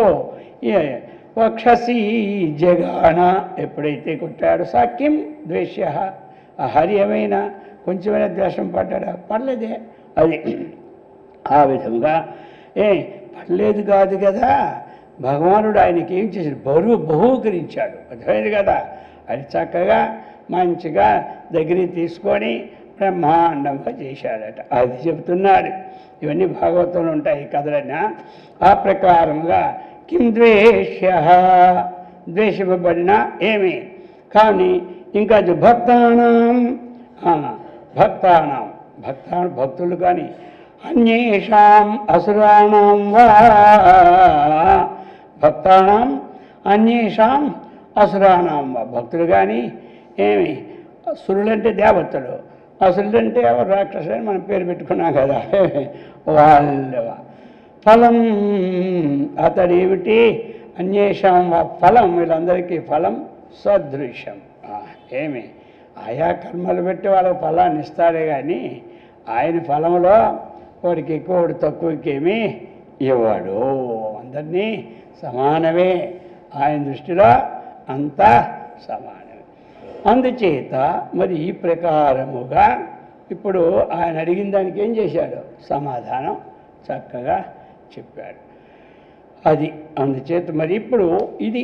వక్షసి జగాన ఎప్పుడైతే కొట్టాడు సాక్యం ద్వేష్య ఆ హరి ఏమైనా కొంచెమైనా ద్వేషం పడ్డాడా? పడలేదే. అది ఆ విధంగా పడలేదు కాదు కదా, భగవానుడు ఆయనకి ఏం చేశాడు? బహూకరించాడు. అర్థమైంది కదా. అది చక్కగా మంచిగా దగ్గరికి తీసుకొని బ్రహ్మాండంగా చేశాడట. అది చెబుతున్నాడు. ఇవన్నీ భాగవతంలో ఉంటాయి కథలన్నా. ఆ ప్రకారముగా కిం ద్వేష్య ద్వేషింపబడిన ఏమి కానీ ఇంకా భక్తులు కానీ అన్యేషాం అసురాణం వా భక్తానాం అన్యేషాం అసురాణం వా భక్తులు కానీ ఏమి సురులంటే దేవతలు, అసురులంటే ఎవరు రాక్షసులని మనం పేరు పెట్టుకున్నాం కదా. వాళ్ళ ఫలం అతడేమిటి? అన్యేషాం ఫలం వీళ్ళందరికీ ఫలం సదృశ్యం. ఏమి ఆయా కర్మలు పెట్టి వాళ్ళకి ఫలాన్ని ఇస్తాడే కానీ ఆయన ఫలంలో వాడికి ఎక్కువ వాడు తక్కువకేమీ ఇవ్వడు. అందరినీ సమానమే, ఆయన దృష్టిలో అంతా సమానమే. అందుచేత మరి ఈ ప్రకారముగా ఇప్పుడు ఆయన అడిగిన దానికి ఏం చేశాడు? సమాధానం చక్కగా చెప్పాడు. అది అందుచేత మరి ఇప్పుడు ఇది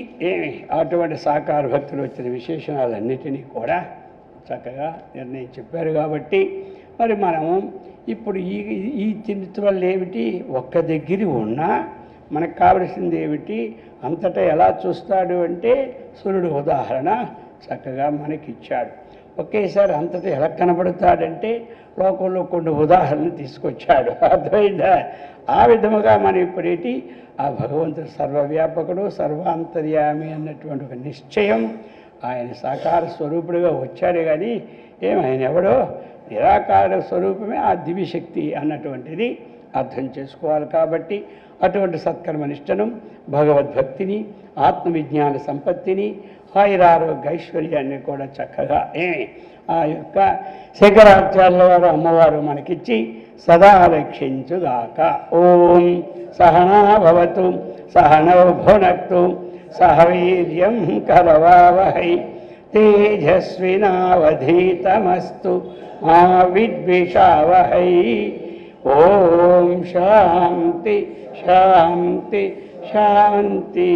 అటువంటి సాకార భక్తులు వచ్చిన విశేషణాలన్నిటినీ కూడా చక్కగా నిర్ణయం చెప్పారు. కాబట్టి మరి మనము ఇప్పుడు ఈ చింత వల్ల ఏమిటి? ఒక్క దగ్గర ఉన్నా మనకు కావలసింది ఏమిటి? అంతటా ఎలా చూస్తాడు అంటే సూర్యుడు ఉదాహరణ చక్కగా మనకిచ్చాడు. ఒకేసారి అంతటా ఎలా కనబడతాడంటే లోకంలో కొన్ని ఉదాహరణలు తీసుకొచ్చాడు. అర్థమైందా? ఆ విధముగా మనం ఇప్పుడేంటి ఆ భగవంతుడు సర్వవ్యాపకుడు సర్వాంతర్యామి అన్నటువంటి ఒక నిశ్చయం ఆయన సాకార స్వరూపుడుగా వచ్చాడే కానీ ఆయన ఎవడో నిరాకార స్వరూపమే ఆ దివ్యశక్తి అన్నటువంటిది అర్థం చేసుకోవాలి. కాబట్టి అటువంటి సత్కర్మనిష్టను భగవద్భక్తిని ఆత్మవిజ్ఞాన సంపత్తిని ఆయురారోగ్య ఐశ్వర్యాన్ని కూడా చక్కగా ఆ యొక్క శంకరాచార్యుల వారు అమ్మవారు మనకిచ్చి సదా రక్షించుగాక. ఓం సహనా భవతు సహనౌ భునక్తు సహ వీర్యం కరవావహై తేజస్వినావధీతమస్తు మా విద్విషావహై. ఓం శాంతి శాంతి శాంతి.